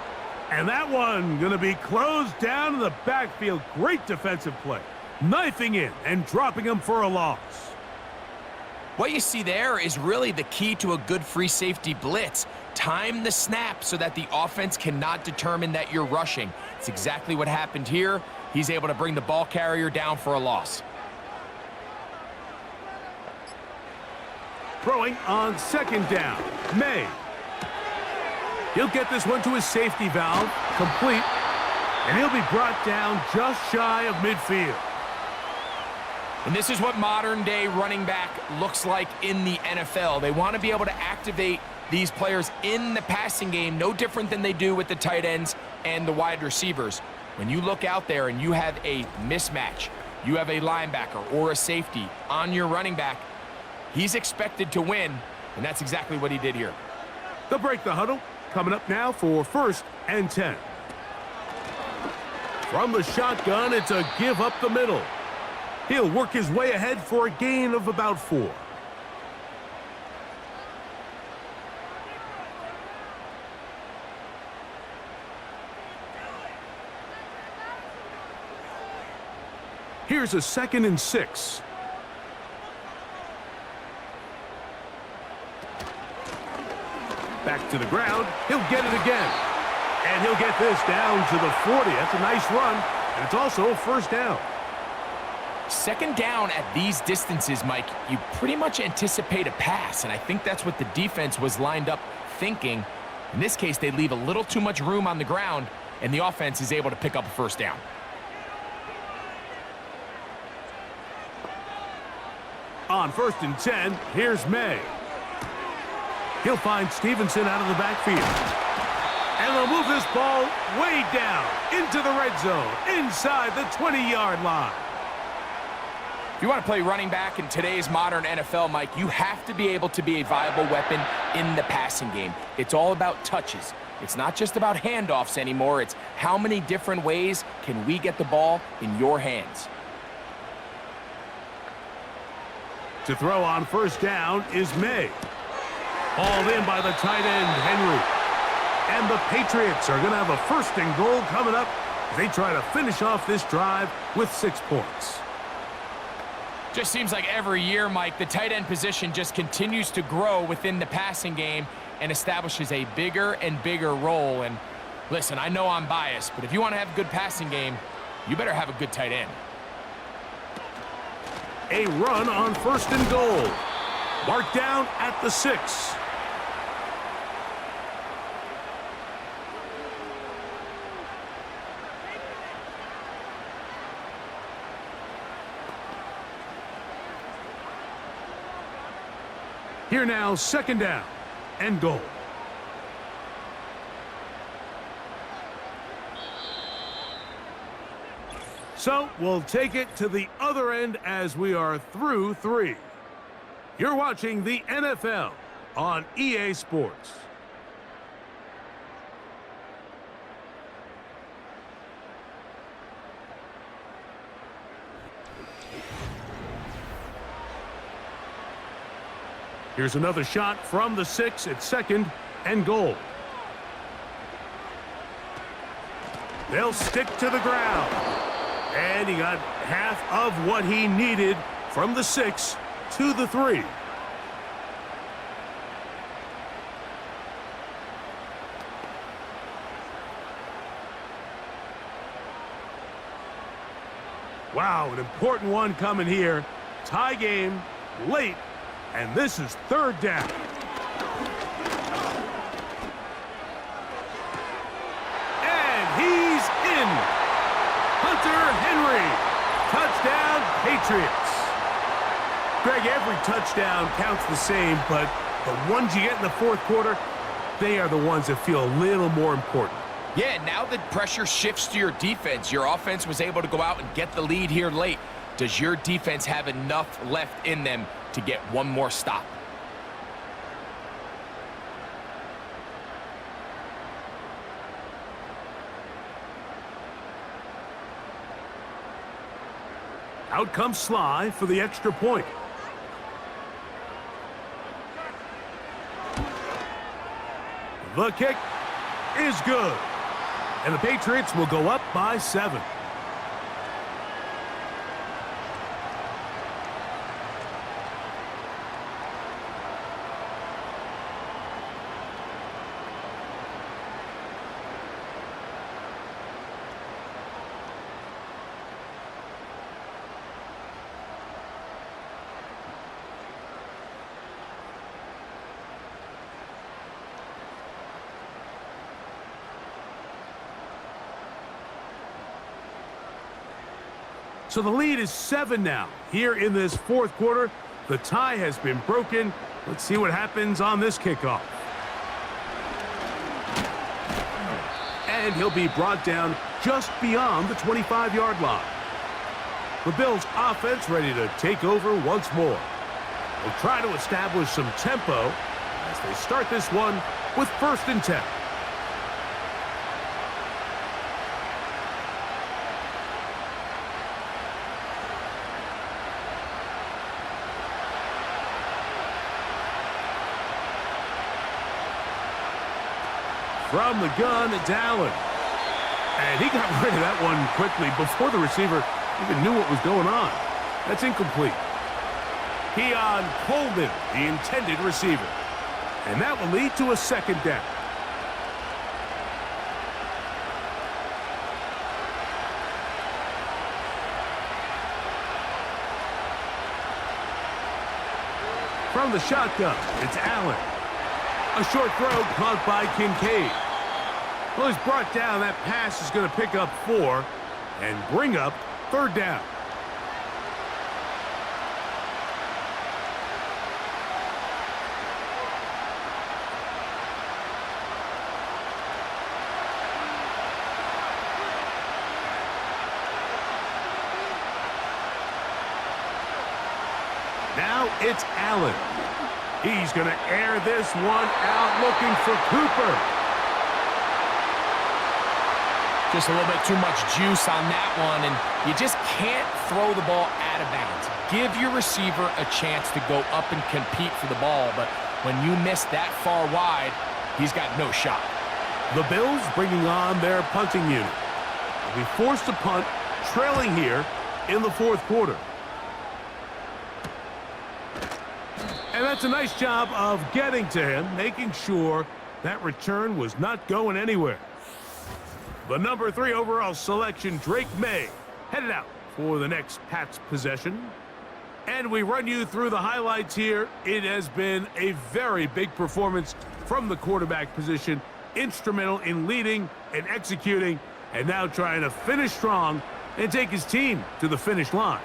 And that one going to be closed down in the backfield. Great defensive play. Knifing in and dropping him for a loss. What you see there is really the key to a good free safety blitz. Time the snap so that the offense cannot determine that you're rushing. It's exactly what happened here. He's able to bring the ball carrier down for a loss. Throwing on second down, May. He'll get this one to his safety valve, complete, and he'll be brought down just shy of midfield. And this is what modern-day running back looks like in the NFL. They want to be able to activate these players in the passing game, no different than they do with the tight ends and the wide receivers. When you look out there and you have a mismatch, you have a linebacker or a safety on your running back, he's expected to win, and that's exactly what he did here. They'll break the huddle. Coming up now for 1st and 10. From the shotgun, it's a give up the middle. He'll work his way ahead for a gain of about 4. Here's a 2nd and 6. Back to the ground. He'll get it again. And he'll get this down to the 40. That's a nice run. And it's also 1st down. 2nd down at these distances, Mike, you pretty much anticipate a pass, and I think that's what the defense was lined up thinking. In this case, they leave a little too much room on the ground, and the offense is able to pick up a 1st down. On 1st and 10, here's May. He'll find Stevenson out of the backfield. And they'll move this ball way down into the red zone, inside the 20-yard line. If you want to play running back in today's modern NFL, Mike, you have to be able to be a viable weapon in the passing game. It's all about touches. It's not just about handoffs anymore. It's how many different ways can we get the ball in your hands. To throw on 1st down is May. Hauled in by the tight end, Henry. And the Patriots are going to have a 1st and goal coming up as they try to finish off this drive with 6 points. Just seems like every year, Mike, the tight end position just continues to grow within the passing game and establishes a bigger and bigger role. And listen, I know I'm biased, but if you want to have a good passing game, you better have a good tight end. A run on 1st and goal. Marked down at the 6. Here now, 2nd down and goal. So we'll take it to the other end as we are through 3. You're watching the NFL on EA Sports. Here's another shot from the 6 at 2nd and goal. They'll stick to the ground. And he got half of what he needed from the 6 to the 3. Wow, an important one coming here. Tie game, late, and this is 3rd down. And he's in. Hunter Henry. Touchdown, Patriots. Greg, every touchdown counts the same, but the ones you get in the 4th quarter, they are the ones that feel a little more important. Yeah, now the pressure shifts to your defense. Your offense was able to go out and get the lead here late. Does your defense have enough left in them to get one more stop? Out comes Sly for the extra point. The kick is good. And the Patriots will go up by 7. So the lead is 7 now. Here in this fourth quarter, the tie has been broken. Let's see what happens on this kickoff. And he'll be brought down just beyond the 25-yard line. The Bills' offense ready to take over once more. They'll try to establish some tempo as they start this one with 1st and 10. From the gun, it's Allen. And he got rid of that one quickly before the receiver even knew what was going on. That's incomplete. Keon Coleman, the intended receiver. And that will lead to a 2nd down. From the shotgun, it's Allen. A short throw caught by Kincaid. Well, he's brought down. That pass is going to pick up 4 and bring up 3rd down. Now it's Allen. He's going to air this one out, looking for Cooper. Just a little bit too much juice on that one, and you just can't throw the ball out of bounds. Give your receiver a chance to go up and compete for the ball, but when you miss that far wide, he's got no shot. The Bills bringing on their punting unit. They'll be forced to punt, trailing here in the fourth quarter. And that's a nice job of getting to him, making sure that return was not going anywhere. The number 3 overall selection, Drake May, headed out for the next Pats possession. And we run you through the highlights here. It has been a very big performance from the quarterback position, instrumental in leading and executing, and now trying to finish strong and take his team to the finish line.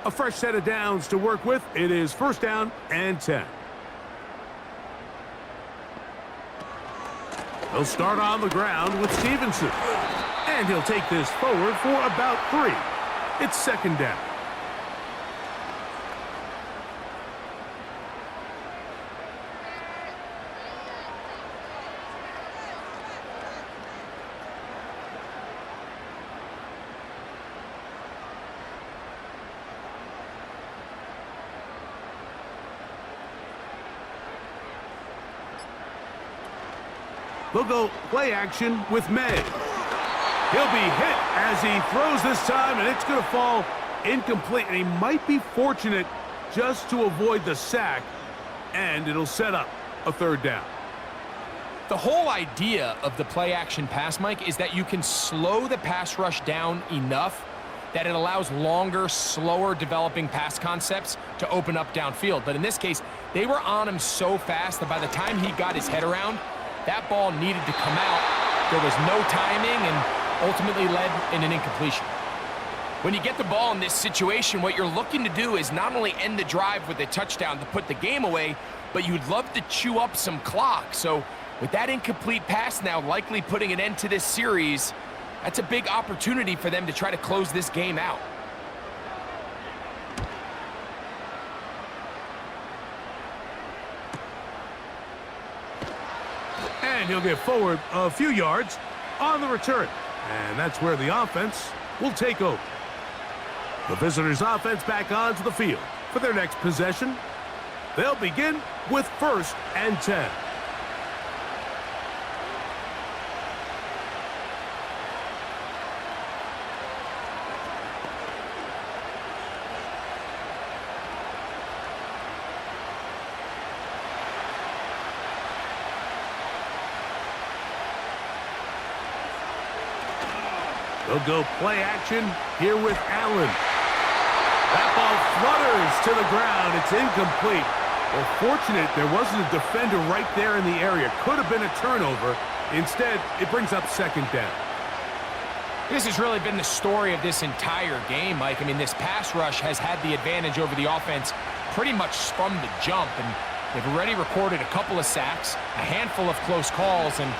A fresh set of downs to work with. It is 1st down and 10. He'll start on the ground with Stevenson. And he'll take this forward for about 3. It's 2nd down. They'll go play action with May. He'll be hit as he throws this time, and it's going to fall incomplete. And he might be fortunate just to avoid the sack, and it'll set up a 3rd down. The whole idea of the play action pass, Mike, is that you can slow the pass rush down enough that it allows longer, slower developing pass concepts to open up downfield. But in this case, they were on him so fast that by the time he got his head around, that ball needed to come out. There was no timing and ultimately led in an incompletion. When you get the ball in this situation, what you're looking to do is not only end the drive with a touchdown to put the game away, but you'd love to chew up some clock. So with that incomplete pass now likely putting an end to this series, that's a big opportunity for them to try to close this game out. And he'll get forward a few yards on the return. And that's where the offense will take over. The visitors' offense back onto the field for their next possession. They'll begin with 1st and 10. They'll go play action here with Allen. That ball flutters to the ground. It's incomplete. Well, fortunate there wasn't a defender right there in the area. Could have been a turnover. Instead, it brings up 2nd down. This has really been the story of this entire game, Mike. I mean, this pass rush has had the advantage over the offense pretty much from the jump, and they've already recorded a couple of sacks, a handful of close calls, and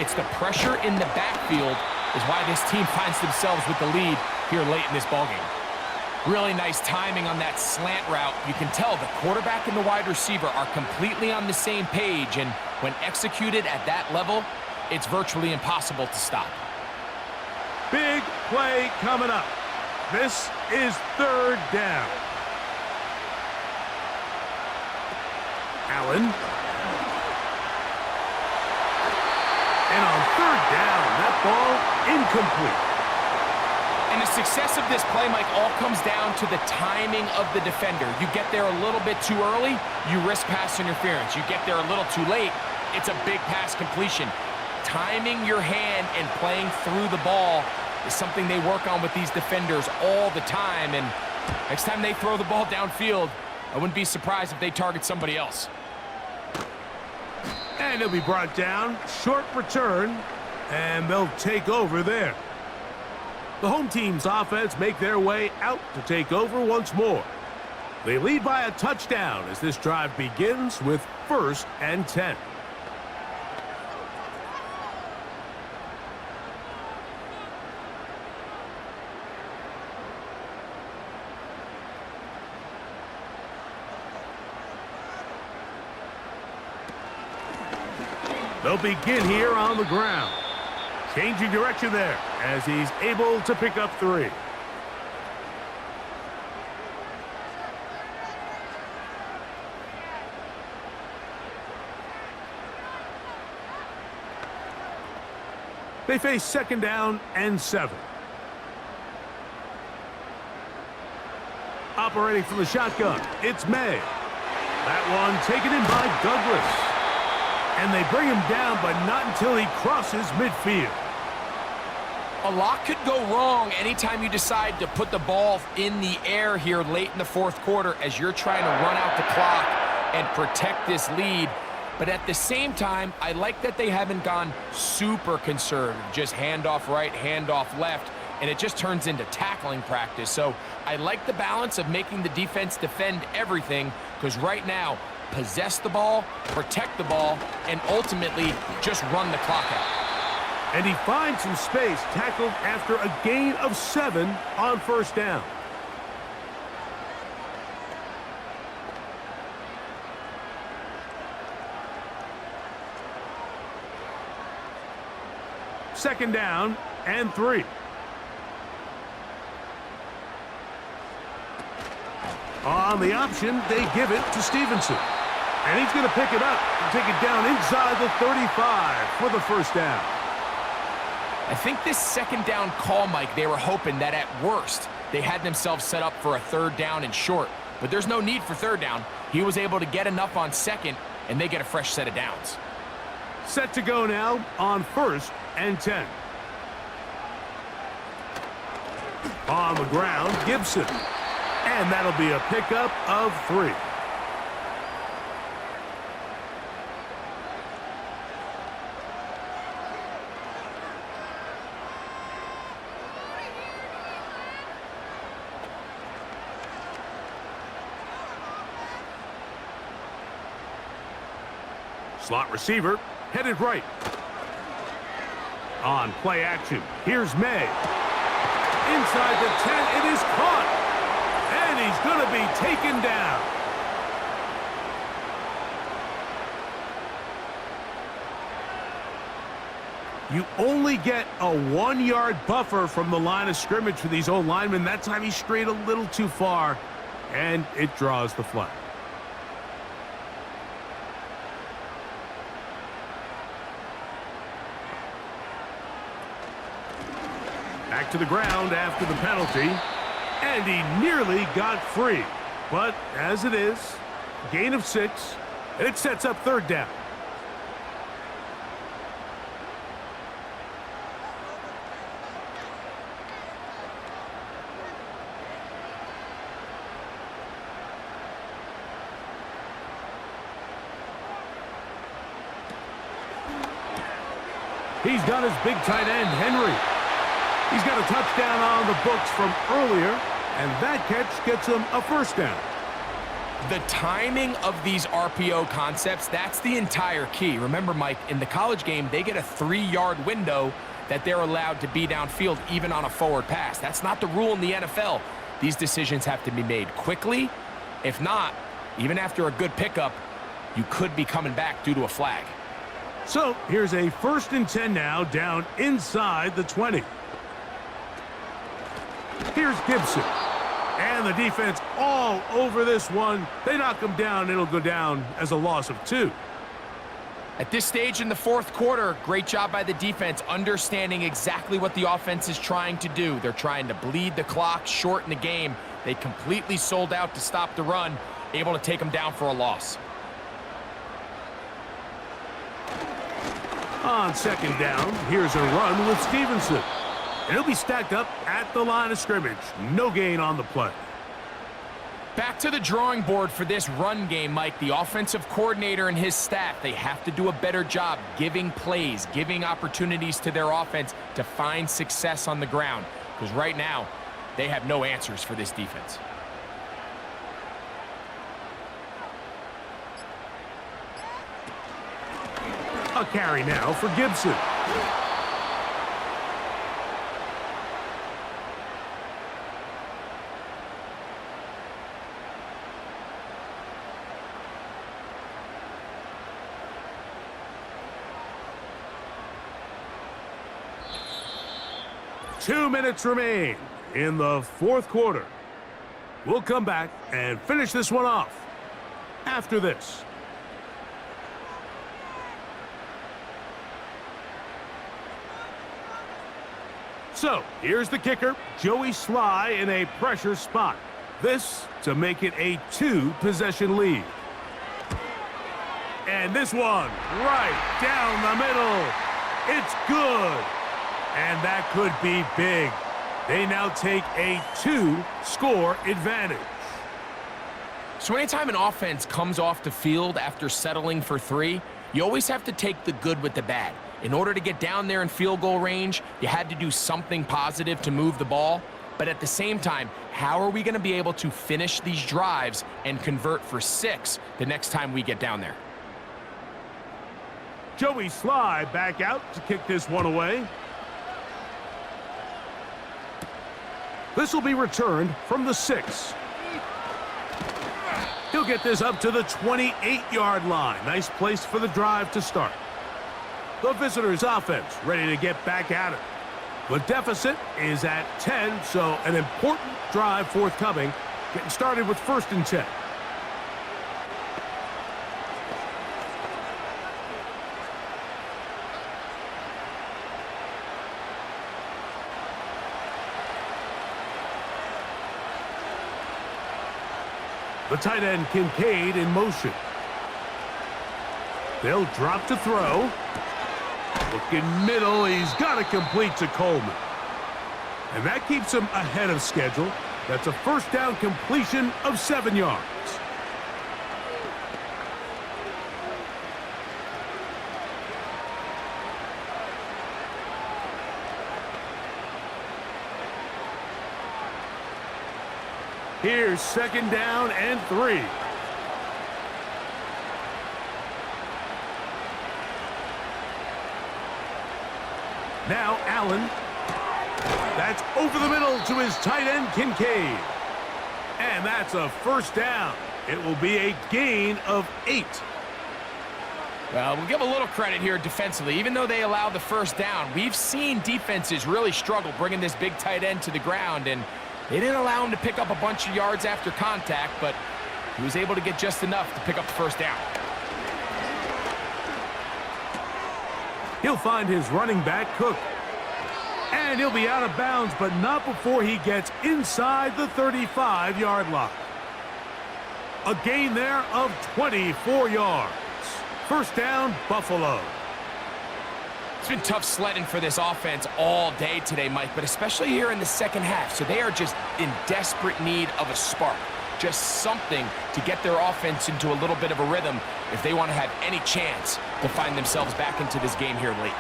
it's the pressure in the backfield is why this team finds themselves with the lead here late in this ballgame. Really nice timing on that slant route. You can tell the quarterback and the wide receiver are completely on the same page, and when executed at that level, it's virtually impossible to stop. Big play coming up. This is 3rd down. Allen. And on 3rd down, that ball incomplete. And the success of this play, Mike, all comes down to the timing of the defender. You get there a little bit too early, you risk pass interference. You get there a little too late, it's a big pass completion. Timing your hand and playing through the ball is something they work on with these defenders all the time. And next time they throw the ball downfield, I wouldn't be surprised if they target somebody else. And he'll be brought down. Short return. And they'll take over there. The home team's offense make their way out to take over once more. They lead by a touchdown as this drive begins with 1st and 10. They'll begin here on the ground. Changing direction there as he's able to pick up 3. They face 2nd down and 7. Operating from the shotgun, it's May. That one taken in by Douglas. And they bring him down, but not until he crosses midfield. A lot could go wrong anytime you decide to put the ball in the air here late in the 4th quarter as you're trying to run out the clock and protect this lead. But at the same time, I like that they haven't gone super conservative, just handoff right, handoff left, and it just turns into tackling practice. So I like the balance of making the defense defend everything, because right now, possess the ball, protect the ball, and ultimately just run the clock out. And he finds some space, tackled after a gain of 7 on 1st down. Second down and 3. On the option, they give it to Stevenson. And he's going to pick it up and take it down inside the 35 for the 1st down. I think this 2nd down call, Mike, they were hoping that at worst they had themselves set up for a 3rd down and short. But there's no need for 3rd down. He was able to get enough on 2nd, and they get a fresh set of downs. Set to go now on 1st and 10. On the ground, Gibson. And that'll be a pickup of 3. Slot receiver, headed right. On play action, here's May. Inside the 10, it is caught. And he's going to be taken down. You only get a 1-yard buffer from the line of scrimmage for these old linemen. That time he strayed a little too far, and it draws the flag. Back to the ground after the penalty, and he nearly got free. But as it is, gain of 6, and it sets up 3rd down. He's got his big tight end, Henry. He's got a touchdown on the books from earlier, and that catch gets him a 1st down. The timing of these RPO concepts, that's the entire key. Remember, Mike, in the college game, they get a 3-yard window that they're allowed to be downfield even on a forward pass. That's not the rule in the NFL. These decisions have to be made quickly. If not, even after a good pickup, you could be coming back due to a flag. So here's a 1st and 10 now, down inside the 20. Here's Gibson. And the defense all over this one. They knock him down. It'll go down as a loss of 2. At this stage in the 4th quarter, great job by the defense, understanding exactly what the offense is trying to do. They're trying to bleed the clock, shorten the game. They completely sold out to stop the run, able to take them down for a loss. On 2nd down, here's a run with Stevenson. And he'll be stacked up at the line of scrimmage. No gain on the play. Back to the drawing board for this run game, Mike. The offensive coordinator and his staff, they have to do a better job giving plays, giving opportunities to their offense to find success on the ground. Because right now, they have no answers for this defense. A carry now for Gibson. Two minutes remain in the 4th quarter. We'll come back and finish this one off after this. So, here's the kicker, Joey Sly in a pressure spot. This to make it a 2-possession lead. And this one, right down the middle. It's good. And that could be big. They now take a 2-score advantage. So anytime an offense comes off the field after settling for 3, you always have to take the good with the bad. In order to get down there in field goal range, you had to do something positive to move the ball. But at the same time, how are we going to be able to finish these drives and convert for 6 the next time we get down there? Joey Sly back out to kick this one away. This will be returned from the 6. He'll get this up to the 28-yard line. Nice place for the drive to start. The visitors' offense ready to get back at it. The deficit is at 10, so an important drive forthcoming. Getting started with 1st and 10. The tight end Kincaid in motion. They'll drop to throw. Looking middle, he's got to complete to Coleman. And that keeps him ahead of schedule. That's a 1st down completion of 7 yards. Here's 2nd down and 3. Now Allen. That's over the middle to his tight end, Kincaid. And that's a 1st down. It will be a gain of 8. Well, we'll give a little credit here defensively. Even though they allowed the first down, we've seen defenses really struggle bringing this big tight end to the ground, and they didn't allow him to pick up a bunch of yards after contact, but he was able to get just enough to pick up the first down. He'll find his running back, Cook. And he'll be out of bounds, but not before he gets inside the 35-yard line. A gain there of 24 yards. First down, Buffalo. It's been tough sledding for this offense all day today, Mike, but especially here in the second half. So they are just in desperate need of a spark. Just something to get their offense into a little bit of a rhythm if they want to have any chance to find themselves back into this game here late.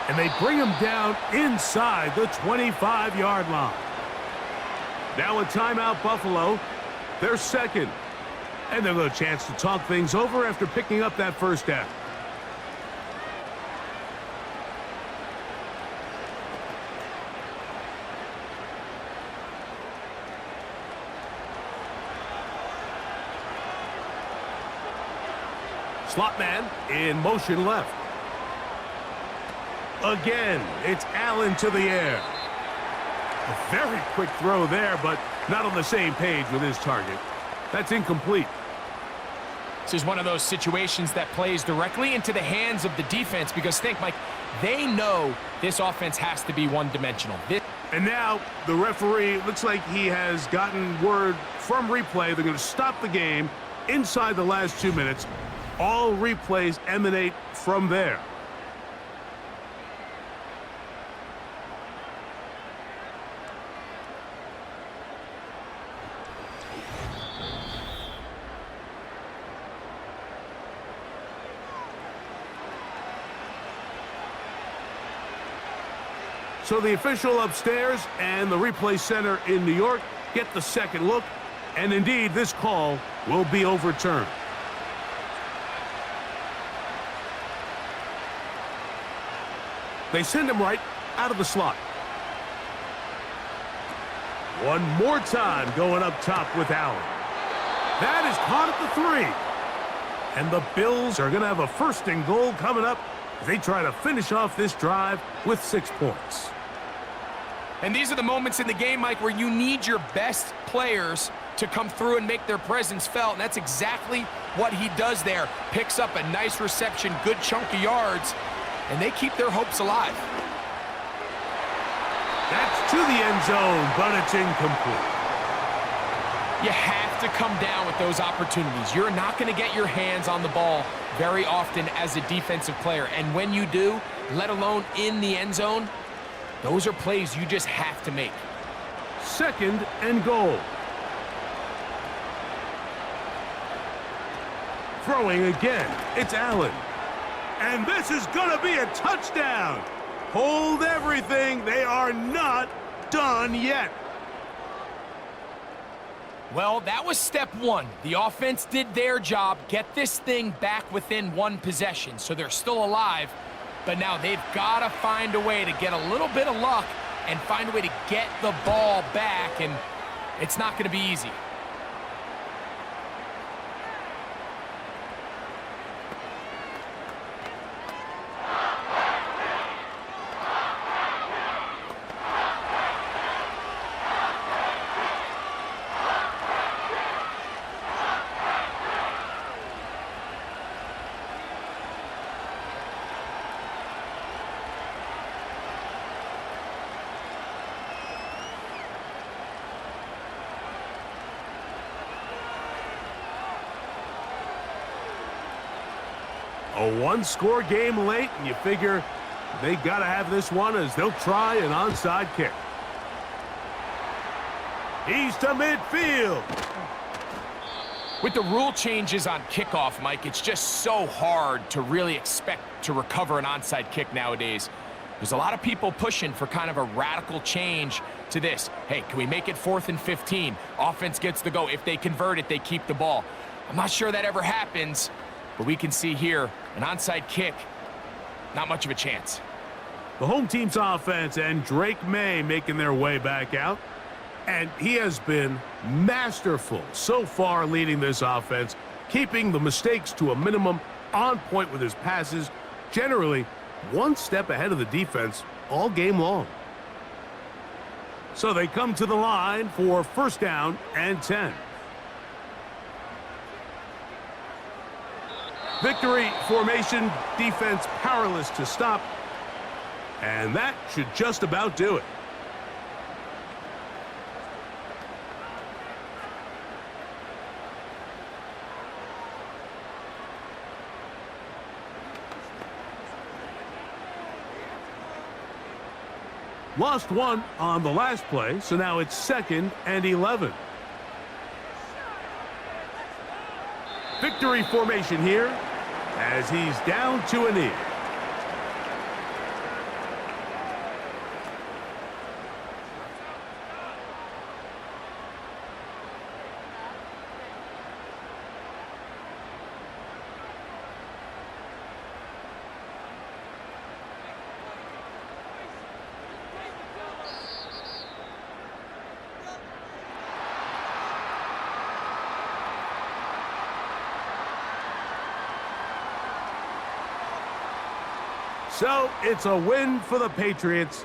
And they bring him down inside the 25-yard line. Now a timeout, Buffalo. They're second. And they've got a chance to talk things over after picking up that first down. Slot man in motion left. Again, it's Allen to the air. A very quick throw there, but not on the same page with his target. That's incomplete. This is one of those situations that plays directly into the hands of the defense because think, Mike, they know this offense has to be one-dimensional. And now the referee looks like he has gotten word from replay. They're going to stop the game inside the last 2 minutes. All replays emanate from there. So the official upstairs and the replay center in New York get the second look, and indeed this call will be overturned. They send him right out of the slot. One more time going up top with Allen. That is caught at the 3. And the Bills are going to have a first and goal coming up as they try to finish off this drive with 6 points. And these are the moments in the game, Mike, where you need your best players to come through and make their presence felt. And that's exactly what he does there. Picks up a nice reception, good chunk of yards, and they keep their hopes alive. That's to the end zone, but it's incomplete. You have to come down with those opportunities. You're not going to get your hands on the ball very often as a defensive player. And when you do, let alone in the end zone, those are plays you just have to make. Second and goal. Throwing again, it's Allen. And this is going to be a touchdown. Hold everything. They are not done yet. Well, that was step one. The offense did their job, get this thing back within one possession, so they're still alive. But now they've got to find a way to get a little bit of luck and find a way to get the ball back, and it's not going to be easy. A one-score game late, and you figure they got to have this one as they'll try an onside kick. He's to midfield. With the rule changes on kickoff, Mike, it's just so hard to really expect to recover an onside kick nowadays. There's a lot of people pushing for kind of a radical change to this. Hey, can we make it 4th and 15? Offense gets the go. If they convert it, they keep the ball. I'm not sure that ever happens, but we can see here an onside kick, not much of a chance. The home team's offense and Drake May making their way back out. And he has been masterful so far leading this offense, keeping the mistakes to a minimum on point with his passes, generally one step ahead of the defense all game long. So they come to the line for first down and 10. Victory formation, defense powerless to stop. And that should just about do it. Lost one on the last play, so now it's 2nd and 11. Victory formation here as he's down to a knee. So it's a win for the Patriots.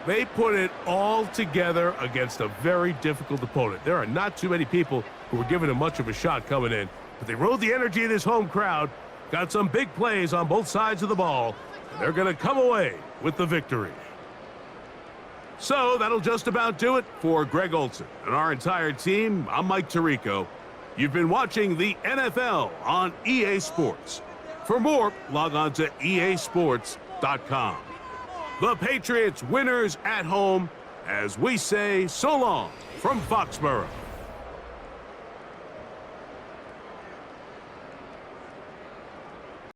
They put it all together against a very difficult opponent. There are not too many people who were giving them much of a shot coming in, but they rode the energy of this home crowd, got some big plays on both sides of the ball, and they're going to come away with the victory. So that'll just about do it for Greg Olson and our entire team. I'm Mike Tirico. You've been watching the NFL on EA Sports. For more, log on to easports.com. The Patriots winners at home as we say so long from Foxborough.